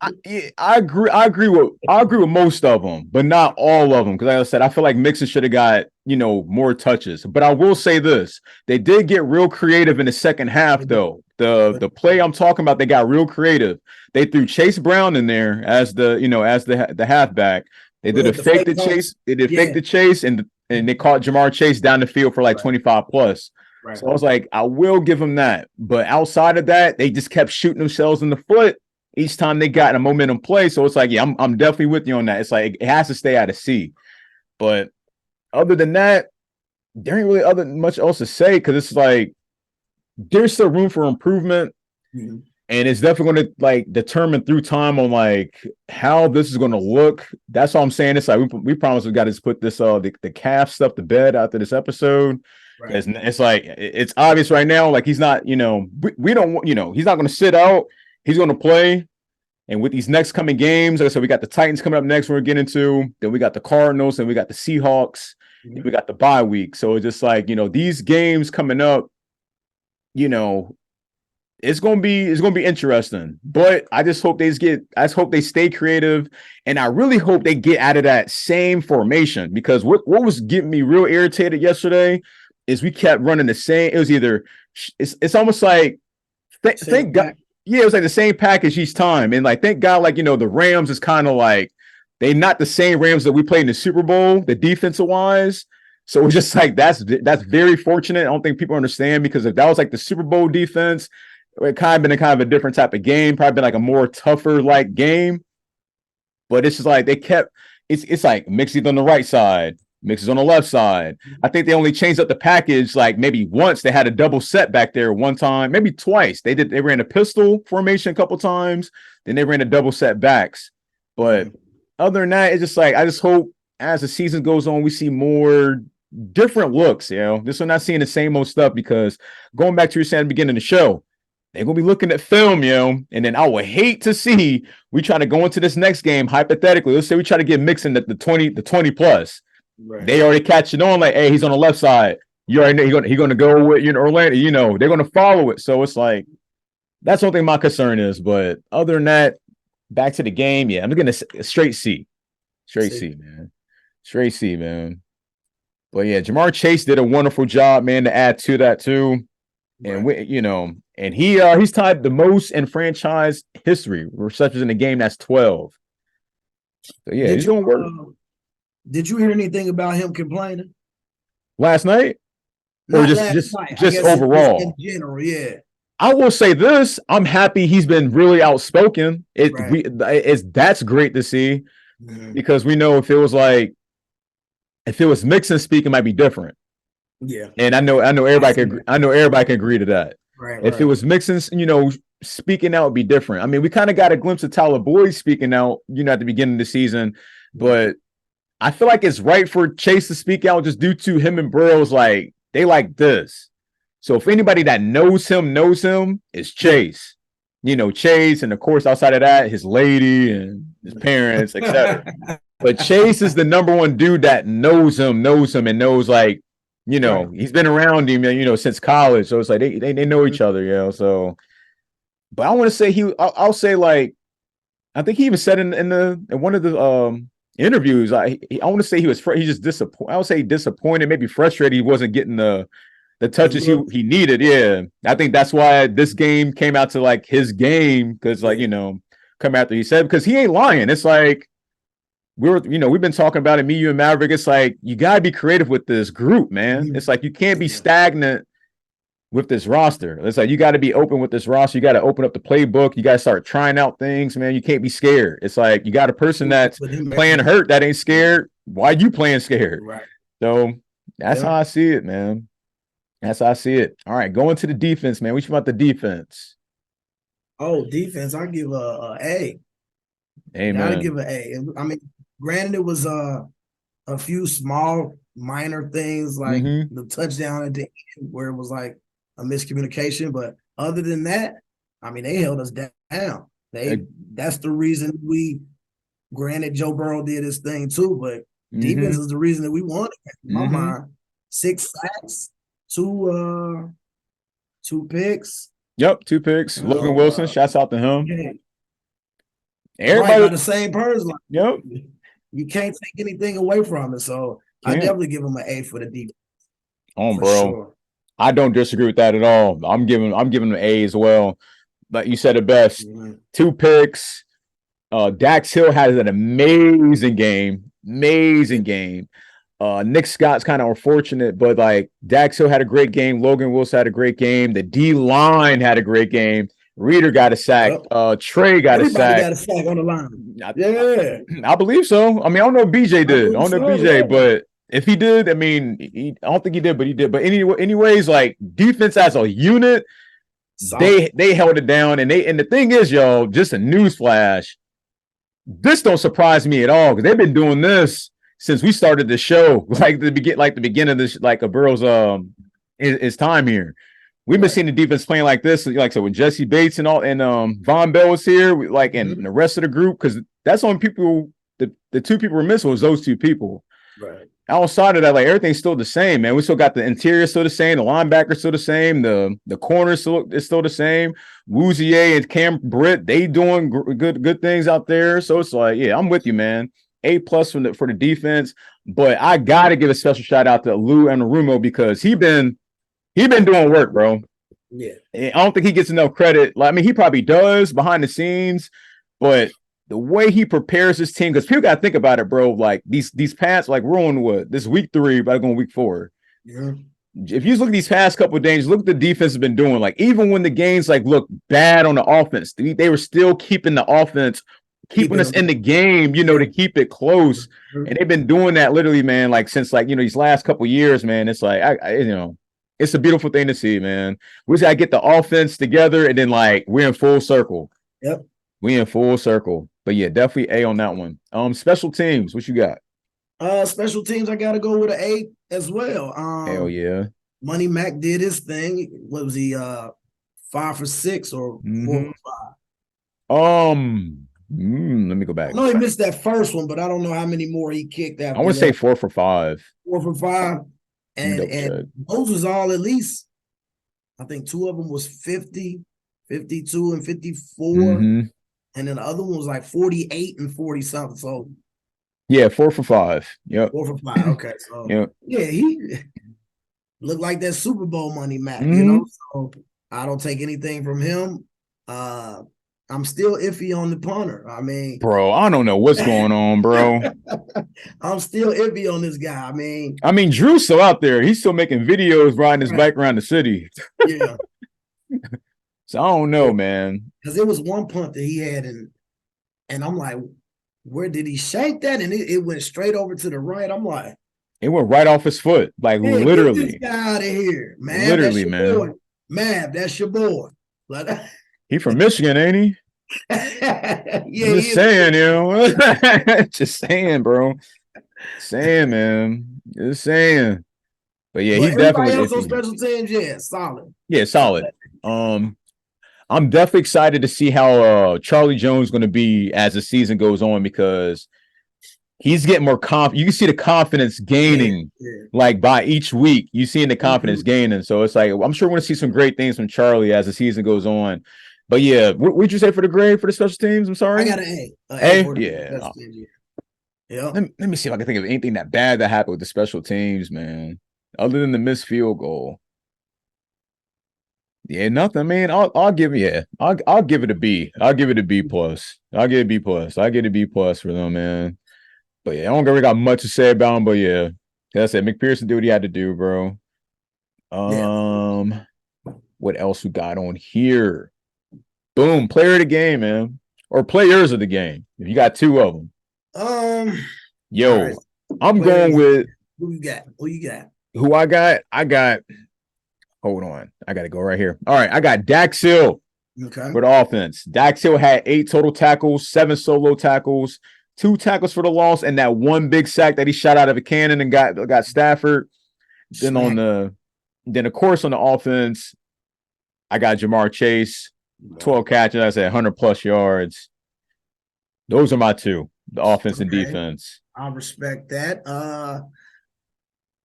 I agree with most of them, but not all of them. Because like I said, I feel like Mixon should have got, you know, more touches. But I will say this: they did get real creative in the second half, though. The play I'm talking about, they got real creative. They threw Chase Brown in there as the halfback. They did a fake the chase. They did fake the chase, and they caught Jamar Chase down the field for like 25 plus. Right. So I was like, I will give them that. But outside of that, they just kept shooting themselves in the foot each time they got in a momentum play. So it's like, yeah, I'm definitely with you on that. It's like it has to stay out of C. But other than that, there ain't really much else to say, because it's like there's still room for improvement. Mm-hmm. And it's definitely going to like determine through time on like how this is going to look. That's all I'm saying. It's like we promise we got to put this the calf stuff to bed after this episode. Right. It's like it's obvious right now. Like he's not, you know, we don't want, you know, he's not going to sit out. He's going to play. And with these next coming games, like I said, we got the Titans coming up next. We're getting into. Then we got the Cardinals. Then we got the Seahawks. Mm-hmm. We got the bye week. So it's just like, you know, these games coming up, you know, it's gonna be interesting. But I just hope they stay creative, and I really hope they get out of that same formation, because what was getting me real irritated yesterday is we kept running the same. It was either it's almost like thank God. Yeah, it was like the same package each time. And like, thank God, like, you know, the Rams is kind of like, they not the same Rams that we played in the Super Bowl, the defensive wise. So it's just like, that's very fortunate. I don't think people understand, because if that was like the Super Bowl defense, it kind of been a different type of game, probably been like a more tougher like game. But it's just like they kept, it's like Mixie's on the right side, Mixie's on the left side. I think they only changed up the package like maybe once. They had a double set back there one time, maybe twice. They ran a pistol formation a couple times, then they ran a double set backs. But other than that, it's just like, I just hope as the season goes on, we see more different looks. You know, this we're not seeing the same old stuff, because going back to your saying at the beginning of the show, they're gonna be looking at film, you know, and then I would hate to see we try to go into this next game hypothetically. Let's say we try to get Mixon the 20 plus. Right. They already catching on like, hey, he's on the left side. You already know he's gonna go with, you know, Orlando. You know, they're gonna follow it. So it's like, that's one thing my concern is. But other than that, back to the game. Yeah, I'm gonna straight C, man, straight C, man. But yeah, Jamar Chase did a wonderful job, man, to add to that too. And we, you know, and he's tied the most in franchise history receptions in the game. That's 12. So yeah, he's doing work. Did you hear anything about him complaining last night, or just overall in general? Yeah, I will say this: I'm happy he's been really outspoken. That's great to see, because we know if it was Mixon speaking, it might be different. Yeah, and I know everybody can agree to that. Right. If it was Mixon, you know, speaking out would be different. I mean, we kind of got a glimpse of Tyler Boyd speaking out, you know, at the beginning of the season, but I feel like it's right for Chase to speak out, just due to him and Burrow's like, they like this. So if anybody that knows him, it's Chase. You know, Chase, and of course, outside of that, his lady and his parents, etc. But Chase is the number one dude that knows him, and knows, like, you know, he's been around him, you know, since college. So it's like they know each other, you know. So, but I want to say I'll say, like, I think he even said in one of the interviews, I want to say he's just disappointed. I would say disappointed, maybe frustrated he wasn't getting the touches he needed. Yeah, I think that's why this game came out to like his game, because, like, you know, come after he said, because he ain't lying. It's like we've been talking about it, me, you, and Maverick. It's like you gotta be creative with this group, man. It's like you can't be stagnant with this roster. It's like you got to be open with this roster. You got to open up the playbook. You got to start trying out things, man. You can't be scared. It's like you got a person that's playing hurt that ain't scared. Why you playing scared? Right. So that's how I see it, man. That's how I see it. All right, going to the defense, man. What you about the defense? Oh, defense, I give a A. Amen. Gotta give an A. I mean, granted, it was a few small, minor things like the touchdown at the end where it was like a miscommunication, but other than that, I mean, they held us down. That's the reason we. Granted, Joe Burrow did his thing too, but defense is the reason that we won. In my mind, 6 sacks, two picks. Yep, 2 picks. Logan Wilson, shouts out to him. Yeah. Everybody right, the same person. Yep. You can't take anything away from it. So I definitely give him an A for the defense. Bro. Sure. I don't disagree with that at all. I'm giving him an A as well. But you said it best. 2 picks. Dax Hill has an amazing game. Nick Scott's kind of unfortunate, but like Dax Hill had a great game. Logan Wilson had a great game. The D line had a great game. Reader got a sack. Trey got a sack. Got a sack on the line. Yeah, I believe so. I mean, I don't know if BJ did. I don't know if BJ, but if he did, I mean, I don't think he did, but he did. But anyways, like defense as a unit, they held it down, and the thing is, y'all, just a news flash. This don't surprise me at all because they've been doing this since we started the show, like the beginning of this, like a Burrow's his time here. We've been seeing the defense playing like this, like so with Jesse Bates and Von Bell was here, and the rest of the group, because that's only people. The 2 people we're missing was those 2 people. Right. Outside of that, like everything's still the same, man. We still got the interior still the same, the linebackers still the same, the corners is still the same. Woozier and Cam Britt, they doing good things out there. So it's like, yeah, I'm with you, man. A+ for the defense, but I gotta give a special shout out to Lou Anarumo because he been doing work, bro. Yeah, I don't think he gets enough credit. Like, I mean, he probably does behind the scenes, but the way he prepares his team, because people got to think about it, bro. Like these past, like we're on what this week 3, but going week 4. Yeah. If you look at these past couple of days, look at the defense has been doing. Like even when the games like look bad on the offense, they were still keeping the offense, keeping us in the game, to keep it close. And they've been doing that literally, man. Like since these last couple of years, man. It's like it's a beautiful thing to see, man. We just gotta get the offense together, and then like we're in full circle. Yep, we in full circle. But yeah, definitely A on that one. Special teams, what you got? Special teams, I gotta go with an A as well. Hell yeah. Money Mac did his thing. What was he 5 for 6 or 4 for 5? Let me go back. I know he missed that first one, but I don't know how many more he kicked after. I want to say 4 for 5. 4 for 5. And those was all at least, I think 2 of them was 50, 52, and 54. And then the other one was like 48 and 40 something. So yeah, 4 for 5. Yep. 4 for 5. Okay. So yeah, he looked like that Super Bowl money, Mac. So I don't take anything from him. I'm still iffy on the punter. I mean, bro, I don't know what's going on, bro. I'm still iffy on this guy. I mean, Drew's still out there. He's still making videos riding his bike around the city. Yeah. So I don't know, man. Because there was one punt that he had, and I'm like, where did he shank that? And it went straight over to the right. I'm like, it went right off his foot, like literally. Get this guy out of here, man. Literally, man. Boy. Mav, that's your boy. Like, he from Michigan, ain't he? Yeah, just saying, just saying, bro. Saying, man. Just saying. But yeah, he definitely else on special teams, solid. Yeah, solid. I'm definitely excited to see how Charlie Jones is going to be as the season goes on because he's getting more confident. You can see the confidence gaining, like by each week. You seeing the confidence gaining. So it's like I'm sure we're going to see some great things from Charlie as the season goes on. But yeah, what would you say for the grade for the special teams? I'm sorry. I got an A. A? Yeah. Yeah. Let me see if I can think of anything that bad that happened with the special teams, man. Other than the missed field goal. Yeah, nothing. I mean, I'll give it a B. I'll give it a B plus. I'll get a B plus. I get a B plus for them, man. But yeah, I don't really got much to say about him. But yeah, that's it. McPherson did what he had to do, bro. What else we got on here? Boom, player of the game, man. Or players of the game. If you got two of them. Yo, right. I'm going with who you got? Who you got? Who I got, hold on. I got to go right here. All right, I got Dax Hill for the offense. Dax Hill had 8 total tackles, 7 solo tackles, 2 tackles for the loss, and that one big sack that he shot out of a cannon and got Stafford. Then of course on the offense, I got Jamar Chase, 12 catches, I said 100+ yards. Those are my two, the offense and defense. I respect that.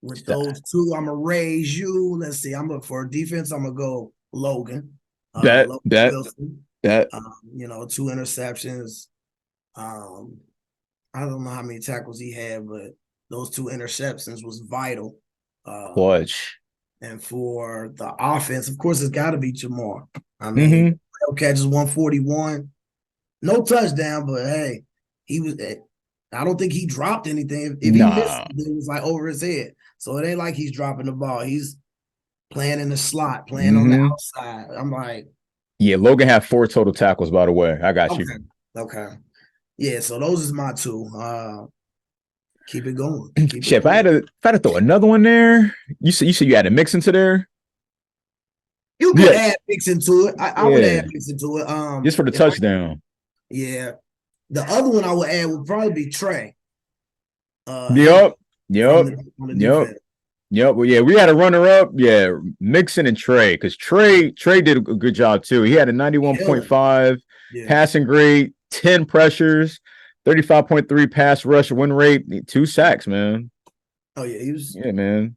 With those two, I'm gonna raise you. Let's see. For defense, I'm gonna go Logan. That 2 interceptions. I don't know how many tackles he had, but those 2 interceptions was vital. Clutch. And for the offense, of course, it's got to be Jamar. I mean, catches 141, no touchdown, but hey, he was. I don't think he dropped anything. If he missed, it was like over his head. So it ain't like he's dropping the ball. He's playing in the slot, playing on the outside. I'm like, yeah, Logan had 4 total tackles, by the way. I got you. Okay. Yeah, so those is my 2. Keep it going. If I had to throw another one there, you said you had a mix into there. You could add Mixon to it. I would add Mixon to it. Just for the touchdown. Yeah. The other one I would add would probably be Trey. Yep. Well, yeah, we had a runner-up. Yeah, Mixon and Trey, because Trey did a good job too. He had a 91.5 passing grade, 10 pressures, 35.3 pass rush win rate, 2 sacks, man. Oh yeah, he was. Yeah, man.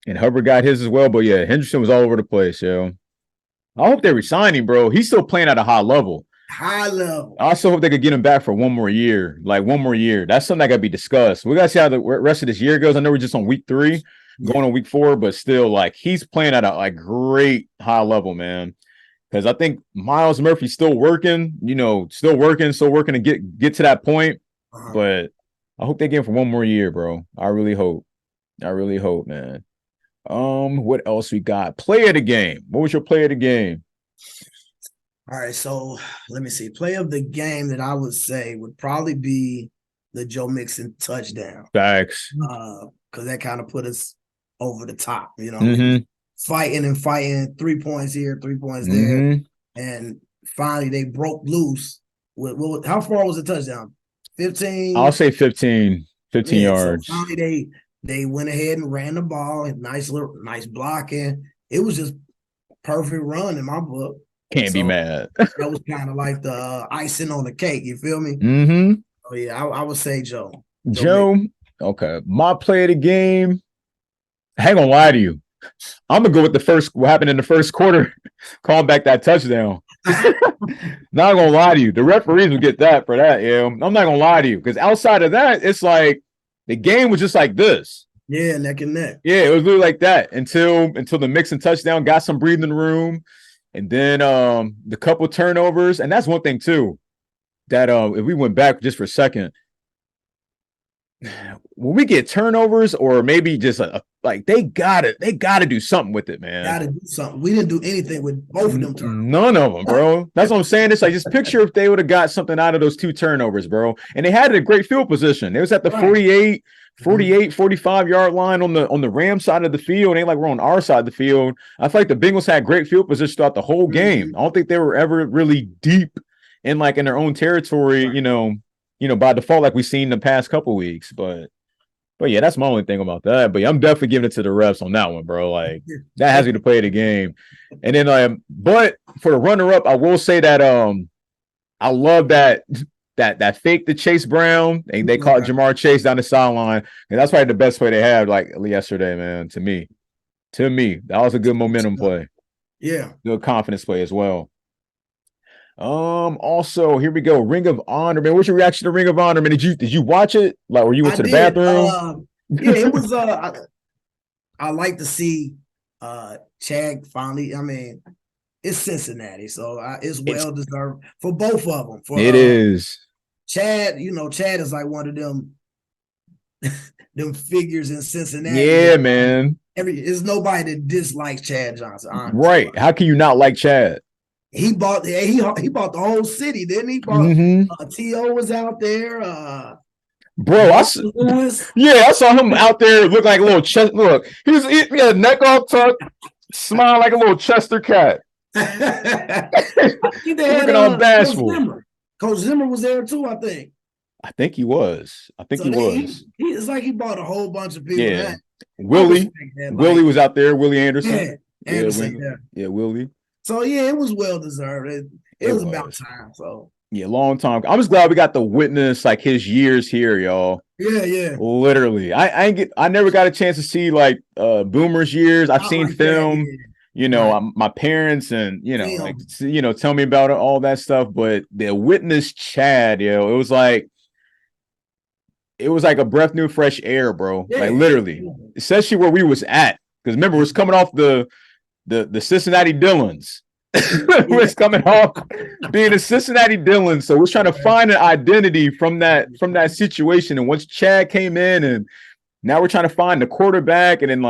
And Hubbard got his as well, but yeah, Henderson was all over the place, yo. I hope they resign him, bro. He's still playing at a high level. I also hope they could get him back for one more year. That's something that got to be discussed. We got to see how the rest of this year goes. I know we're just on week 3, going on week 4, but still, like, he's playing at a great high level, man. Because I think Myles Murphy's still working, still working to get to that point. But I hope they get him for one more year, bro. I really hope, man. What else we got? Play of the game. What was your play of the game? All right, so let me see. Play of the game that I would say would probably be the Joe Mixon touchdown. Facts. Because that kind of put us over the top, fighting, 3 points here, 3 points there. And finally they broke loose. How far was the touchdown? 15? I'll say 15 yards. So finally they went ahead and ran the ball. Nice blocking. It was just perfect run in my book. Can't be mad. That was kind of like the icing on the cake. You feel me? Oh yeah, I would say Joe. Joe. Okay, my play of the game. I ain't gonna lie to you. I'm gonna go with what happened in the first quarter, calling back that touchdown. Not gonna lie to you. The referees will get that for that. Yeah, I'm not gonna lie to you, because outside of that, it's like the game was just like this. Yeah, neck and neck. Yeah, it was really like that until the Mixon touchdown got some breathing room. And then the couple turnovers, and that's one thing too, that if we went back just for a second, when we get turnovers or maybe just they gotta do something with it, man. Gotta do something. We didn't do anything with both of them turnovers. None of them, bro. That's what I'm saying. It's like, just picture if they would have got something out of those 2 turnovers, bro. And they had a great field position. It was at the 45-yard line on the Rams side of the field. It ain't like we're on our side of the field. I feel like the Bengals had great field position throughout the whole game. I don't think they were ever really deep in their own territory, by default, like we've seen the past couple weeks. But yeah, that's my only thing about that. But yeah, I'm definitely giving it to the refs on that one, bro. Like, that has me to play the game. And then but for the runner-up, I will say that I love that fake to Chase Brown. They caught Jamar Chase down the sideline. And that's probably the best play they had yesterday, man, to me. That was a good momentum play. Yeah. Good confidence play as well. Also, here we go. Ring of Honor, man. What's your reaction to Ring of Honor, man? Did you watch it? Like, were you into the bathroom? Yeah, it was I like to see Chad finally. I mean, it's Cincinnati, so it's well deserved for both of them. It is. Chad, Chad is like one of them figures in Cincinnati. Yeah, man. There's nobody that dislikes Chad Johnson. Honestly. Right? How can you not like Chad? He bought the whole city, didn't he? T.O. was out there. Bro, I saw him out there look like a little chest. Look, he had a neck all tucked, smile like a little Chester cat. I think they had looking all bashful. Coach Zimmer was there too, I think. I think he was. It's like he bought a whole bunch of people. Yeah. Willie was out there. Willie Anderson. Yeah, Anderson. Yeah, Willie. So yeah, it was well deserved. It was about time. So yeah, long time. I'm just glad we got to witness like his years here, y'all. Yeah. Literally, I never got a chance to see like Boomer's years. I've seen film. You know, my parents and tell me about it, all that stuff. But the witness Chad, it was like a breath new fresh air, bro. Yeah. Like literally, especially where we was at. Because remember, it was coming off the Cincinnati Dillons. Was coming off being a Cincinnati Dillon. So we're trying to find an identity from that situation. And once Chad came in, and now we're trying to find the quarterback, and then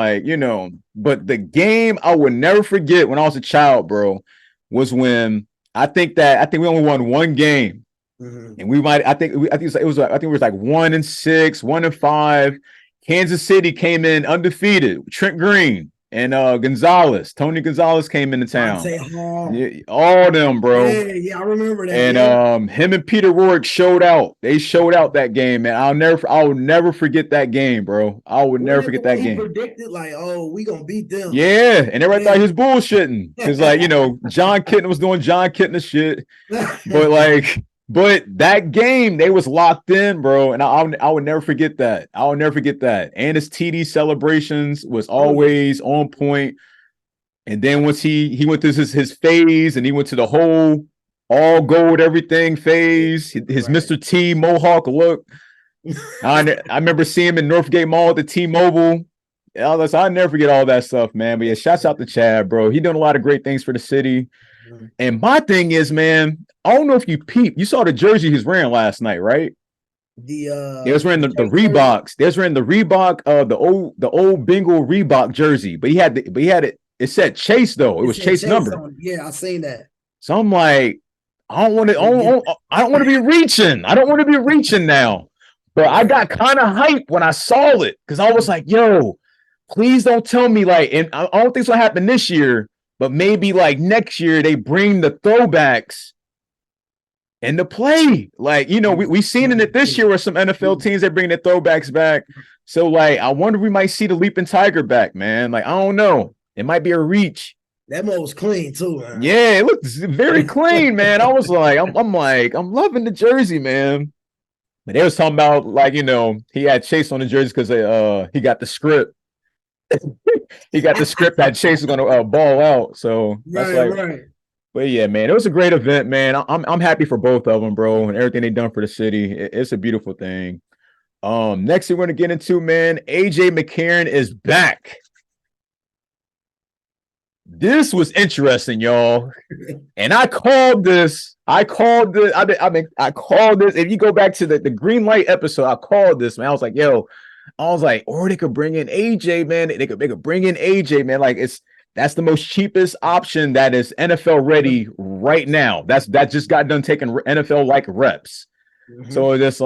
but the game I would never forget when I was a child, bro, was when I think we only won one game. Mm-hmm. And I think it was like 1-6, 1-5. Kansas City came in undefeated. Trent Green and Tony Gonzalez came into town. Yeah, all them, bro. Yeah, I remember that. And him and Peter Rourke showed out. They showed out that game, man. I will never forget that game, bro. I would never forget that game. Predicted we gonna beat them. Yeah, and everybody thought he was bullshitting because John Kitten was doing John Kitten shit, But that game, they was locked in, bro, and I would never forget that. I would never forget that. And his TD celebrations was always on point. And then once he went through his phase, and he went to the whole all gold everything phase, his right. Mr. T Mohawk look. I remember seeing him in Northgate Mall at the T-Mobile. I'll never forget all that stuff, man. But yeah, shouts out to Chad, bro. He doing a lot of great things for the city. Mm-hmm. And my thing is, man, I don't know if you peeped. You saw the jersey he's wearing last night, right? They was wearing the Reeboks. They was wearing the Reebok, the old Bengal Reebok jersey. But he had it. It said Chase though. It was Chase number. Yeah, I seen that. So I'm like, I don't want to be reaching. I don't want to be reaching now. But I got kind of hyped when I saw it because I was like, yo, please don't tell me and I don't think it's gonna happen this year, but maybe next year they bring the throwbacks into play. We seen it this year with some NFL teams that bring the throwbacks back. So I wonder if we might see the Leaping Tiger back, man. I don't know. It might be a reach. That one was clean too, man. Yeah, it looked very clean, man. I was like, I'm loving the jersey, man. But they was talking about he had Chase on the jersey because he got the script. He got the script that Chase was gonna ball out. So that's right. But yeah, man, it was a great event, man. I'm happy for both of them, bro, and everything they done for the city. It's a beautiful thing. Next thing we're gonna get into, man, AJ McCarron is back. This was interesting, y'all. And I called this. I called this. If you go back to the green light episode, I called this, man. I was like, or they could bring in AJ, man. They could bring in AJ, man. That's the most cheapest option that is NFL ready right now. That just got done taking NFL reps. Mm-hmm. So it's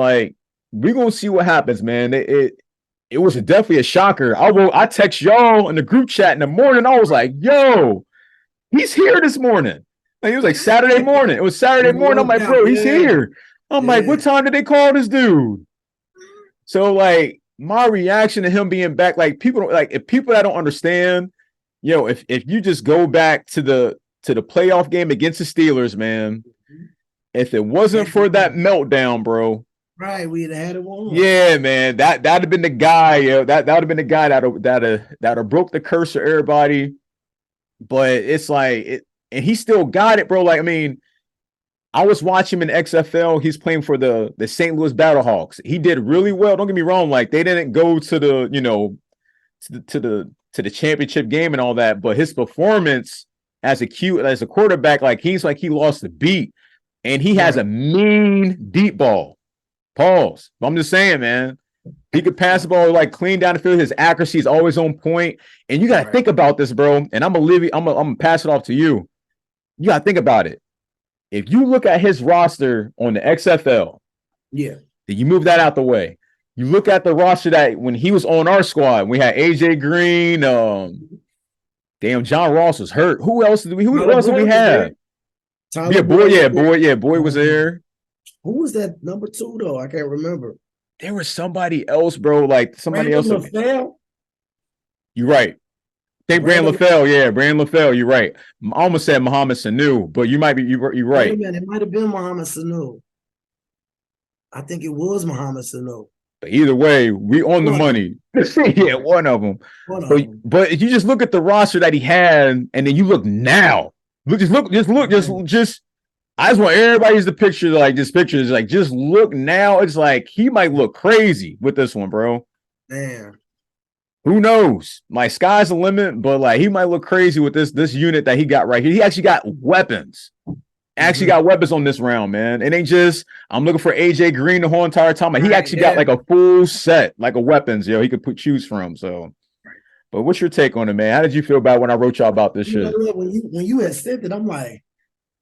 we're gonna see what happens, man. It was definitely a shocker. I text y'all in the group chat in the morning. I was like, yo, he's here this morning. It was Saturday morning. It was Saturday morning. I'm like, bro, he's here. I'm like, what time did they call this dude? So my reaction to him being back, people if people that don't understand, if you just go back to the playoff game against the Steelers, man, if it wasn't for that meltdown, bro. Right, we'd have had it one. Yeah, man, that'd have been the guy, that would have been the guy that broke the curse of everybody. But it's and he still got it, bro. I was watching him in XFL. He's playing for the St. Louis Battlehawks. He did really well. Don't get me wrong. They didn't go to the to the championship game and all that, but his performance as a quarterback, he lost the beat, and he has a mean deep ball. Pause. I'm just saying, man. He could pass the ball like clean down the field. His accuracy is always on point. And you got to think about this, bro. And I'm gonna pass it off to you. You got to think about it. If you look at his roster on the XFL, Yeah. you move that out the way. You look at the roster that when he was on our squad, we had AJ Green. Damn, John Ross was hurt. Who else did we have? Boy was there. Who was that number 2 though? I can't remember. There was somebody else, bro. Like somebody else. LaFell? You're right. Brand LaFell, yeah, Brand LaFell. You're right. I almost said Muhammad Sanu, but you might be you're right. Wait a minute, it might have been Muhammad Sanu. I think it was Muhammad Sanu. But either way, we on the money. Yeah, one of them. But if you just look at the roster that he had, and then you look now, I just want everybody to use the picture, like this picture is like, just look now. It's like he might look crazy with this one, bro. Man. Who knows? My sky's the limit, but like he might look crazy with this unit that he got right here. He actually got weapons. Got weapons on this round, man. It ain't just I'm looking for AJ Green the whole entire time. Like, he actually got like a full set, like a weapons, he could choose from. So, but what's your take on it, man? How did you feel about when I wrote y'all about this shit? When you had said that, I'm like,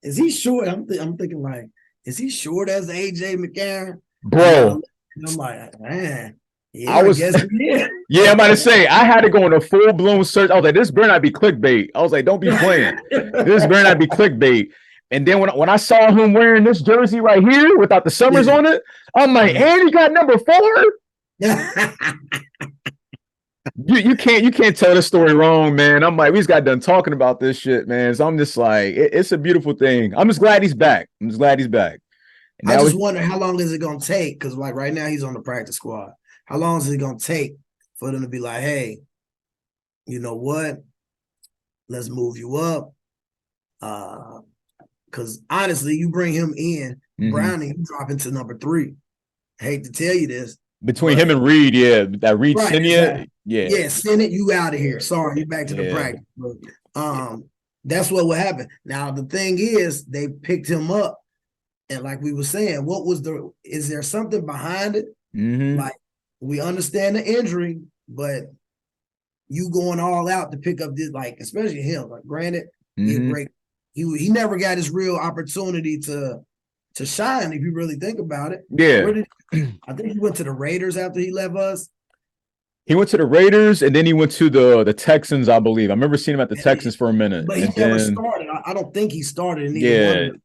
is he short? I'm thinking like, is he short as AJ McCarron? Bro. And I'm like, man. Yeah, I I'm about to say, I had to go on a full-blown search. I was like, this better not be clickbait. I was like, don't be playing. This better not be clickbait. And then when I saw him wearing this jersey right here without the Summers on it, I'm like, and he got number 4. you can't tell the story wrong, man. I'm like, we just got done talking about this shit, man. So I'm just like, it's a beautiful thing. I'm just glad he's back. And I just wonder how long is it gonna take? Because like right now he's on the practice squad. How long is it gonna take for them to be like, hey, you know what? Let's move you up. Because honestly, you bring him in, Browning, you drop into number 3. I hate to tell you this. Between him and Reed, that Reed Sinnott, Sinnott, you out of here. Sorry, you back to the practice. But, that's what would happen. Now the thing is, they picked him up, and like we were saying, is there something behind it? Like, we understand the injury, but you going all out to pick up this, like, especially him. Like, granted, he never got his real opportunity to shine, if you really think about it. Yeah. I think he went to the Raiders after he left us. He went to the Raiders, and then he went to the Texans, I believe. I remember seeing him at the Texans for a minute. But he never started. I don't think he started in either one.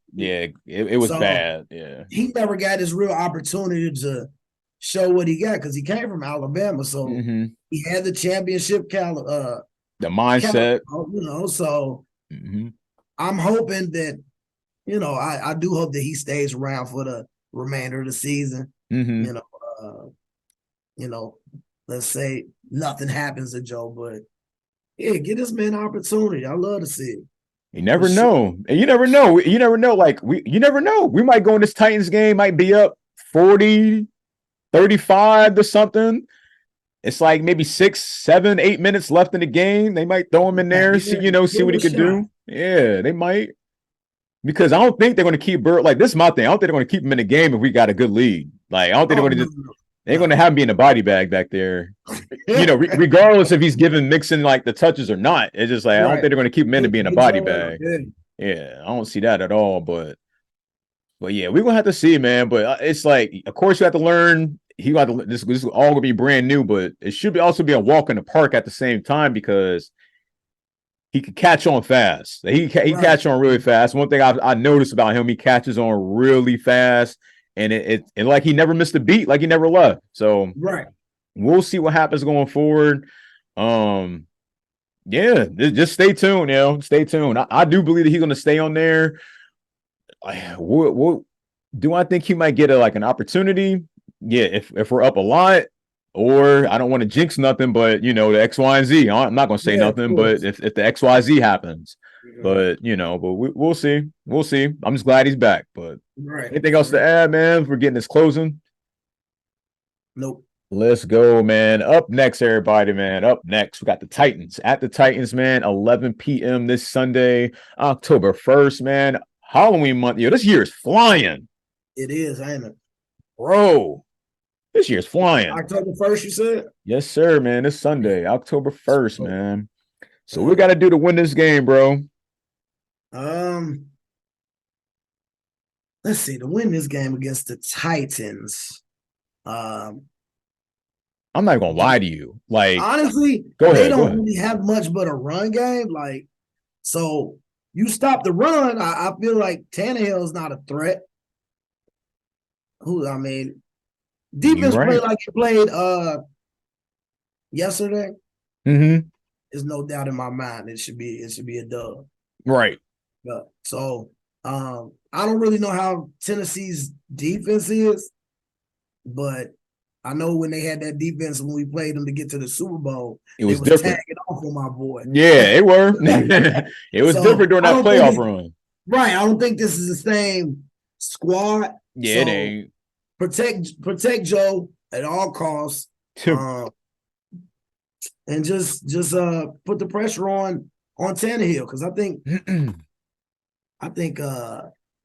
It was bad. Yeah. He never got his real opportunity to show what he got because he came from Alabama. So he had the championship the mindset. So I'm hoping that, I do hope that he stays around for the remainder of the season. Let's say nothing happens to Joe, but get this man an opportunity. I love to see it. You never know. And you never know. You never know. You never know. We might go in this Titans game, might be up 40, 35 or something. It's like maybe 6, 7, 8 minutes left in the game. They might throw him in there, see what he could do. Yeah, they might. Because I don't think they're going to keep Burrow. Like, this is my thing. I don't think they're going to keep him in the game if we got a good lead. Like, I don't think they're going to they're going to have him be in a body bag back there. Regardless if he's giving Mixon like the touches or not. It's just like, I don't think they're going to keep him in to be in a body bag. Yeah, I don't see that at all. But yeah, we're going to have to see, man. But it's like, of course, you have to learn. This is all going to be brand new, but it should also be a walk in the park at the same time because he could catch on fast. He catch on really fast. One thing I noticed about him, he catches on really fast, and it like he never missed a beat, like he never left. So we'll see what happens going forward. Just stay tuned. Stay tuned. I do believe that he's going to stay on there. Do I think he might get an opportunity? Yeah, if we're up a lot. Or I don't want to jinx nothing, but the X, Y, and Z. I'm not going to say nothing, but if the X, Y, Z happens, but we'll see. We'll see. I'm just glad he's back. But anything else to add, man? We're getting this closing. Nope. Let's go, man. Up next, everybody, man. Up next, we got the Titans at the Titans, man. 11 p.m. this Sunday, October 1st, man. Halloween month. This year is flying. It is, ain't it, bro? This year's flying. October 1st, you said? Yes, sir, man. It's Sunday, October 1st, man. So we got to do to win this game, bro. Let's see, to win this game against the Titans. I'm not gonna lie to you. Like, honestly, they don't really have much but a run game. Like, so you stop the run, I feel like Tannehill is not a threat. Defense play like he played yesterday. Mm-hmm. There's no doubt in my mind it should be a dub. Right. Yeah. So I don't really know how Tennessee's defense is, but I know when they had that defense when we played them to get to the Super Bowl, it was different. Tagging off on my boy. Yeah, it were. It was different during that playoff run. Right. I don't think this is the same squad. Yeah, it ain't. Protect Joe at all costs. And just put the pressure on Tannehill, because I think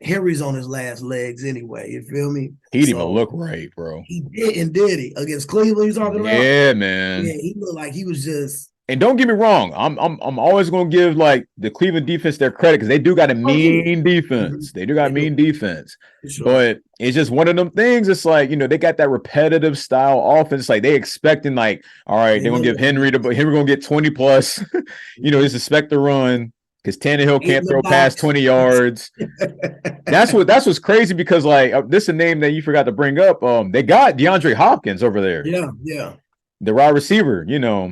Henry's on his last legs anyway. You feel me? He didn't even look right, bro. He did he? Against Cleveland, you talking about? Yeah, man. Yeah, he looked like he was just. And don't get me wrong, I'm always gonna give like the Cleveland defense their credit, because they do got a mean defense. They do got mean defense. Sure. But it's just one of them things. It's like, they got that repetitive style offense. Like they expecting like, all right, they're gonna give Henry gonna get 20 plus. Just expect the run. Because Tannehill can't throw past 20 yards. That's what's crazy, because like this is a name that you forgot to bring up. They got DeAndre Hopkins over there. Yeah. The wide receiver, Yeah,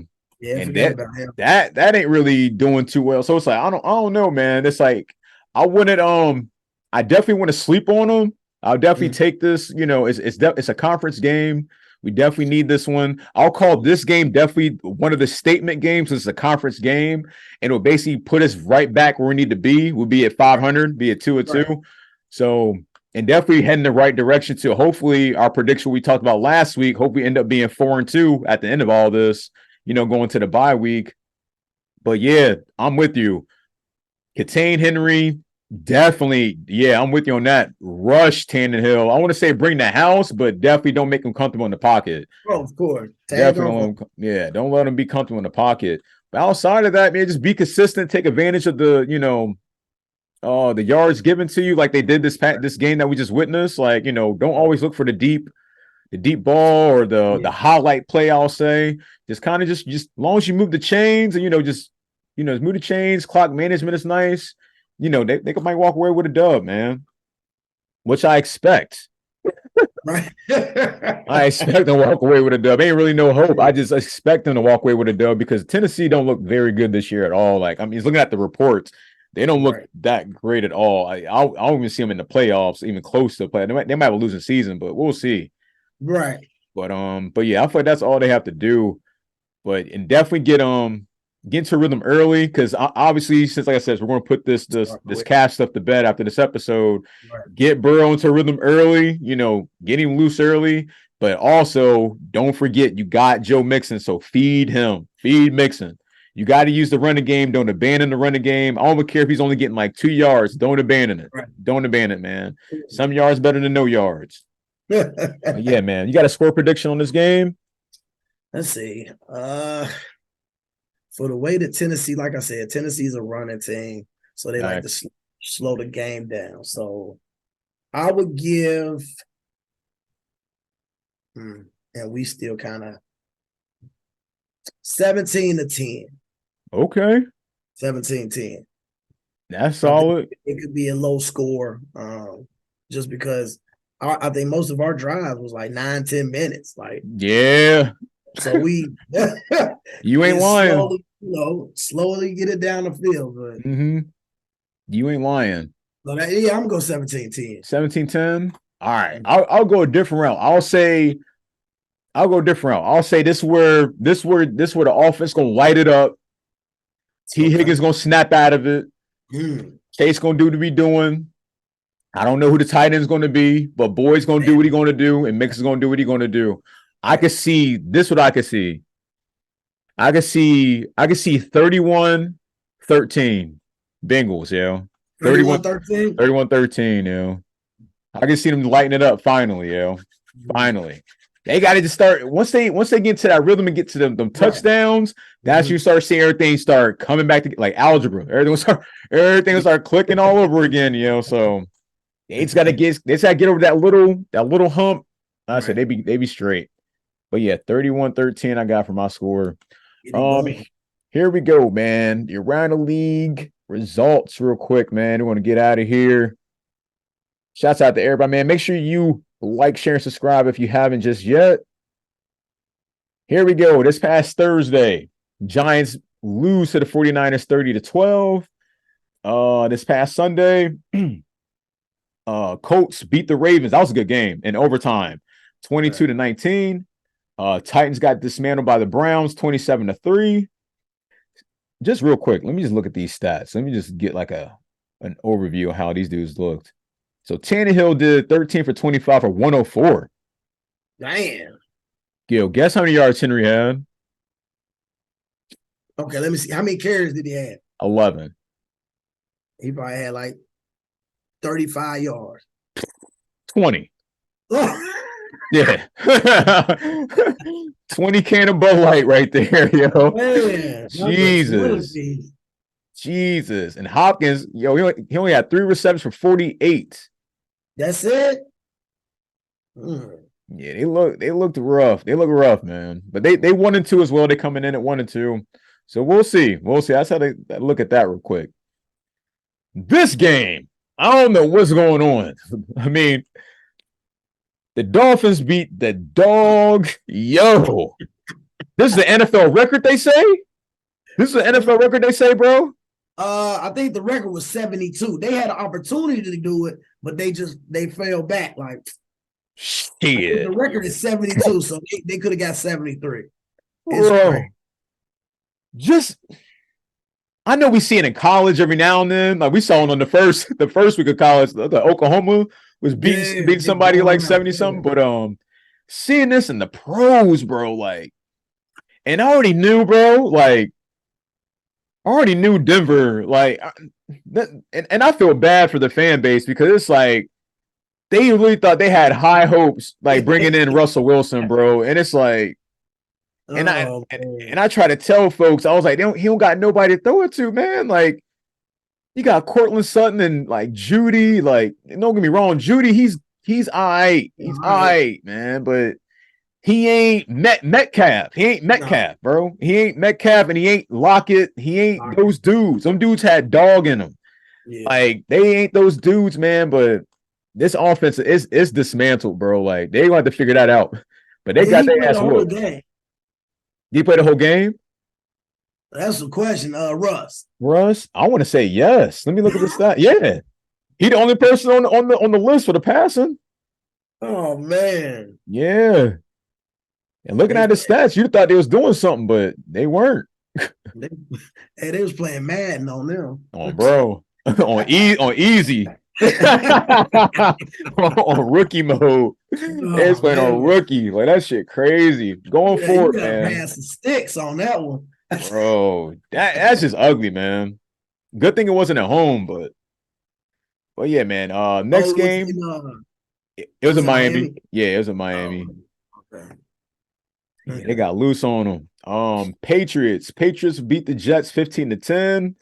and that ain't really doing too well. So it's like I don't know, man. It's like I definitely want to sleep on them. I'll definitely take this. It's a conference game. We definitely need this one. I'll call this game definitely one of the statement games. It's a conference game, and it'll basically put us right back where we need to be. We'll be at 500, be at 2-2. So, and definitely heading the right direction to hopefully our prediction we talked about last week. Hope we end up being 4-2 at the end of all this, going to the bye week. But yeah, I'm with you. Contain Henry. Definitely, yeah, I'm with you on that. Rush Tannehill. I want to say bring the house, but definitely don't make him comfortable in the pocket. Oh, of course. Definitely, don't let him be comfortable in the pocket. But outside of that, man, just be consistent. Take advantage of the, the yards given to you, like they did this game that we just witnessed. Like, don't always look for the deep ball or the highlight play. I'll say just kind of just as long as you move the chains and just move the chains. Clock management is nice. They might walk away with a dub, man, which I expect. Right. I expect them to walk away with a dub. Ain't really no hope. I just expect them to walk away with a dub, because Tennessee don't look very good this year at all. Like, looking at the reports, they don't look that great at all. I don't even see them in the playoffs, even close to the play. They might have a losing season, but we'll see. Right. But yeah, I feel like that's all they have to do. And definitely get into rhythm early, because obviously, since like I said, we're going to put this cash stuff to bed after this episode. Right. Get Burrow into rhythm early, get him loose early, but also don't forget you got Joe Mixon, so feed him, feed Mixon. You got to use the running game. Don't abandon the running game. I don't care if he's only getting like 2 yards. Don't abandon it. Right. Don't abandon it, man. Some yards better than no yards. Yeah, man. You got a score prediction on this game? Let's see. For the way that Tennessee, like I said, Tennessee's a running team, so they like to slow the game down. So I would give, and we still kind of 17-10. Okay. 17-10. That's solid. It could be a low score, just because I think most of our drives was like 9-10 minutes. Like, yeah. So we you ain't lying. Slowly get it down the field, but you ain't lying. But I'm gonna go 17-10. 17-10. All right. I'll go a different route. I'll go a different route. I'll say this where the offense gonna light it up. Higgins gonna snap out of it. Chase gonna do what he doing. I don't know who the tight end's gonna be, but Boyd's gonna do what he's gonna do, and Mix is gonna do what he's gonna do. I could see this. What I could see. I could see 31-13 Bengals, yo. 31-13? 31-13, yo. I can see them lighting it up finally, yo. Finally. They got to just start once they get to that rhythm and get to them touchdowns. That's you start seeing everything start coming back to like algebra. Everything will start clicking all over again. So they just got to get over that little hump. I said they be straight. But yeah, 31-13 I got for my score. Here we go, man. The around the league results real quick, man. We want to get out of here. Shouts out to everybody, man. Make sure you like, share, and subscribe if you haven't just yet. Here we go. This past Thursday, Giants lose to the 49ers 30-12. This past Sunday, Colts beat the Ravens. That was a good game in overtime, 22-19. Titans got dismantled by the Browns, 27-3. Just real quick, let me just look at these stats. Let me just get like an overview of how these dudes looked. So Tannehill did 13 for 25 for 104. Damn. Gil, guess how many yards Henry had? Okay, let me see. How many carries did he have? 11. He probably had like 35 yards. 20. Yeah. 20 can of Bud Light right there, yo. Man, Jesus. And Hopkins, yo, he only had 3 receptions for 48. That's it? Yeah, they looked rough. They look rough, man. But they 1-2 as well. They coming in at 1-2. So we'll see. That's how they look at that real quick. This game, I don't know what's going on. I mean, the Dolphins beat the dog. Yo. This is the NFL record, they say? Bro? I think the record was 72. They had an opportunity to do it, but they fell back. Like, shit. The record is 72, so they could have got 73. Bro, I know we see it in college every now and then. Like we saw it on the first week of college. The Oklahoma was beating somebody like 70-something. But seeing this in the pros, bro, like, and I already knew, bro, like, I already knew Denver, like, and I feel bad for the fan base because it's like they really thought they had high hopes, like bringing in Russell Wilson, bro, and it's like, and I try to tell folks, I was like, he don't got nobody to throw it to, man. Like, you got Cortland Sutton and like Judy, like, don't get me wrong, Judy, he's all right, man, but he ain't Metcalf. He ain't Metcalf, bro. He ain't Metcalf, and he ain't Lockett. He ain't those dudes. Some dudes had dog in them. Yeah. Like, they ain't those dudes, man. But this offense is dismantled, bro. Like, they gonna have to figure that out. But they got their ass whooped. Did he play the whole game? That's the question. Russ, I want to say yes. Let me look at the stat. Yeah, he the only person on the list for the passing. Oh man. Yeah. And looking at the stats, you thought they was doing something, but they weren't. They was playing Madden on them. Oh, bro. on easy. on rookie mode. They was playing on rookie. Like, that shit crazy. Going forward, man. Pass the sticks on that one. Bro, that's just ugly, man. Good thing it wasn't at home, but yeah, man. Next game. It was in Miami. Yeah, it was in Miami. Okay. Yeah, they got loose on them. Patriots beat the Jets 15-10.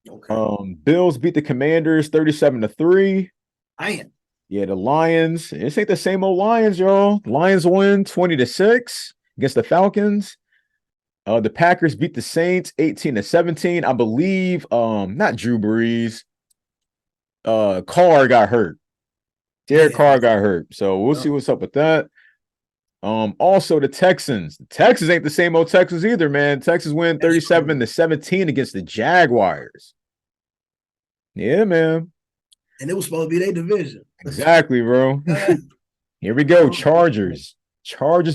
Okay. Bills beat the Commanders 37-3. Damn. Yeah, the Lions. This ain't the same old Lions, y'all. Lions win 20-6 against the Falcons. The Packers beat the Saints 18-17. I believe not Drew Brees. Carr got hurt. Derek Carr got hurt. So we'll see what's up with that. Also the Texans. The Texans ain't the same old Texans either, man. Texas win 37-17 against the Jaguars. Yeah, man. And it was supposed to be their division. Exactly, bro. Here we go. Chargers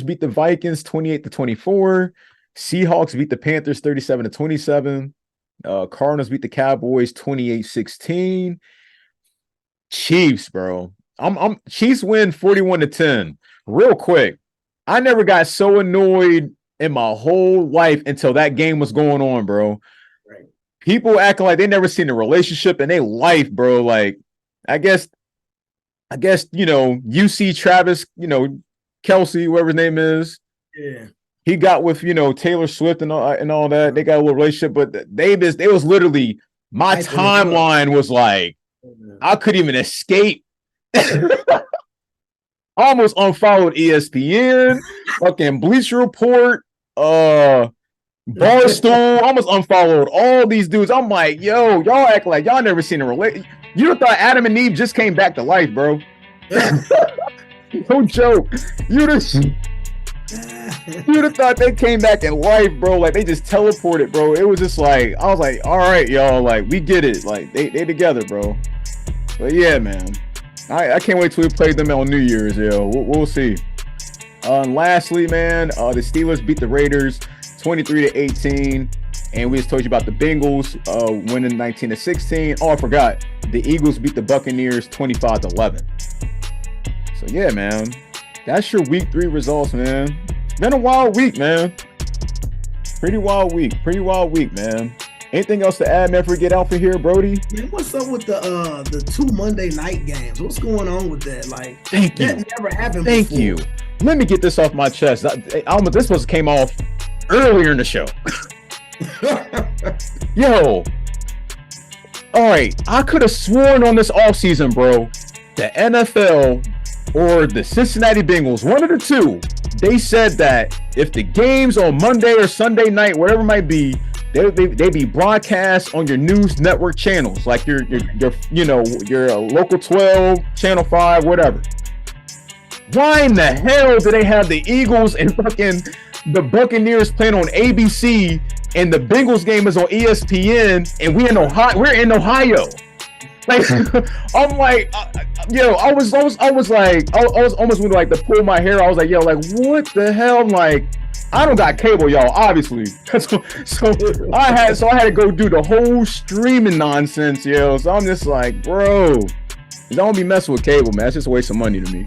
beat the Vikings 28-24. Seahawks beat the Panthers 37-27. Cardinals beat the Cowboys 28-16. Chiefs, bro. Chiefs win 41-10. Real quick. I never got so annoyed in my whole life until that game was going on, bro. Right. People acting like they never seen a relationship in their life, bro. Like, I guess, you see Travis, Kelsey, whoever his name is. Yeah. He got with, Taylor Swift and all that. They got a little relationship, but they was literally, my timeline was like, I couldn't even escape. Almost unfollowed ESPN, fucking Bleacher Report, Barstool, almost unfollowed all these dudes. I'm like, yo, y'all act like y'all never seen a relate. You thought Adam and Eve just came back to life, bro. No joke. You'd have thought they came back in life, bro. Like they just teleported, bro. It was just like, I was like, all right, y'all, like we get it. Like they together, bro. But yeah, man. I can't wait till we play them on New Year's, yo. We'll see. And lastly, man, the Steelers beat the Raiders 23-18. And we just told you about the Bengals winning 19-16. Oh, I forgot. The Eagles beat the Buccaneers 25-11. So yeah, man. That's your week 3 results, man. It's been a wild week, man. Pretty wild week, man. Anything else to add, man, before we get out for here, Brody? Man, what's up with the 2 Monday night games? What's going on with that? Like, Thank you. That never happened Thank before. you. Let me get this off my chest. This was came off earlier in the show. Yo. All right. I could have sworn on this offseason, bro, the NFL or the Cincinnati Bengals, one of the two, they said that if the games on Monday or Sunday night, whatever it might be, they be broadcast on your news network channels, like your local 12, channel 5, whatever. Why in the hell do they have the Eagles and fucking the Buccaneers playing on ABC and the Bengals game is on ESPN and we're in Ohio? Like, I'm like, I was almost wanting like to pull my hair. I was like, yo, like what the hell? I'm like, I don't got cable, y'all, obviously. so I had to go do the whole streaming nonsense, yo. So I'm just like, bro, I don't be messing with cable, man. That's just a waste of money to me.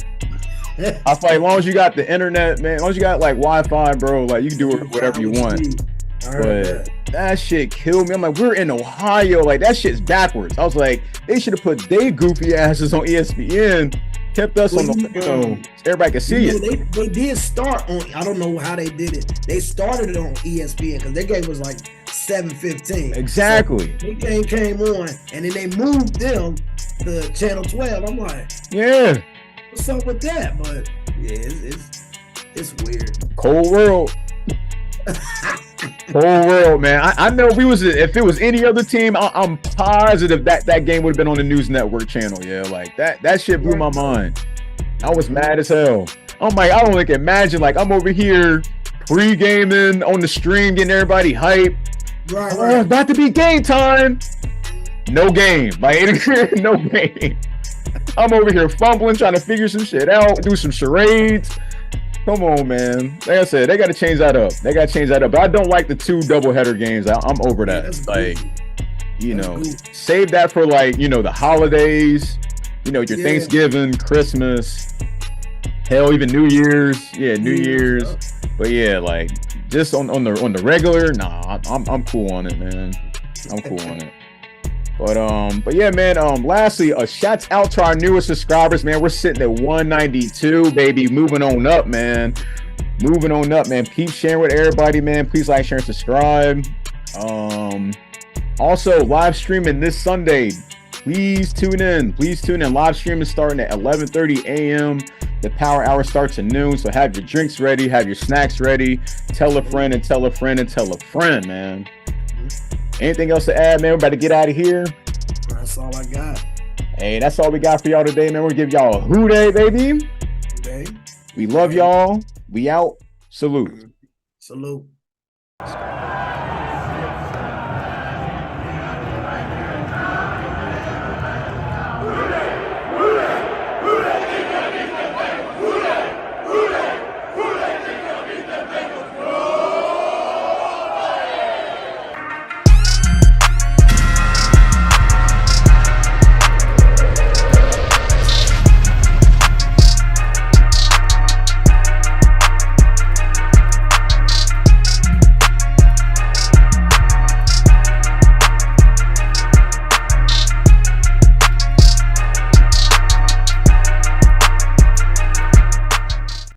I feel like as long as you got the internet, man, as long as you got like Wi-Fi, bro, like you can do whatever you want. But that shit killed me. I'm like, we're in Ohio. Like that shit's backwards. I was like, they should have put they goofy asses on ESPN. Kept us on the, so everybody can see it. They did start on, I don't know how they did it. They started it on ESPN because their game was like 7:15. Exactly. So their game came on and then they moved them to channel 12. I'm like, yeah, what's up with that? But yeah, it's weird. Cold world. Cold world, man. I know if it was any other team, I'm positive that game would have been on the News Network channel. Yeah, like that shit blew my mind. I was mad as hell. I'm like, I don't like imagine, like I'm over here pre-gaming on the stream, getting everybody hype. Right. Oh, about to be game time. No game. Like no game. I'm over here fumbling, trying to figure some shit out, do some charades. Come on, man. Like I said, they got to change that up. But I don't like the 2 doubleheader games. I'm over that. Save that for like, the holidays, your Thanksgiving, Christmas, hell, even New Year's. Yeah, New Year's. But yeah, like just on the regular, nah, I'm cool on it, man. I'm cool on it. But yeah, man. Lastly, shouts out to our newest subscribers, man. We're sitting at 192, baby. Moving on up, man. Keep sharing with everybody, man. Please like, share, and subscribe. Also, live streaming this Sunday. Please tune in. Live stream is starting at 11:30 a.m. The power hour starts at noon. So have your drinks ready, have your snacks ready. Tell a friend and tell a friend and tell a friend, man. Anything else to add, man? We're about to get out of here. That's all I got. Hey, that's all we got for y'all today, man. We'll give y'all a hooday, baby. Okay. We love y'all. We out. Salute. Salute.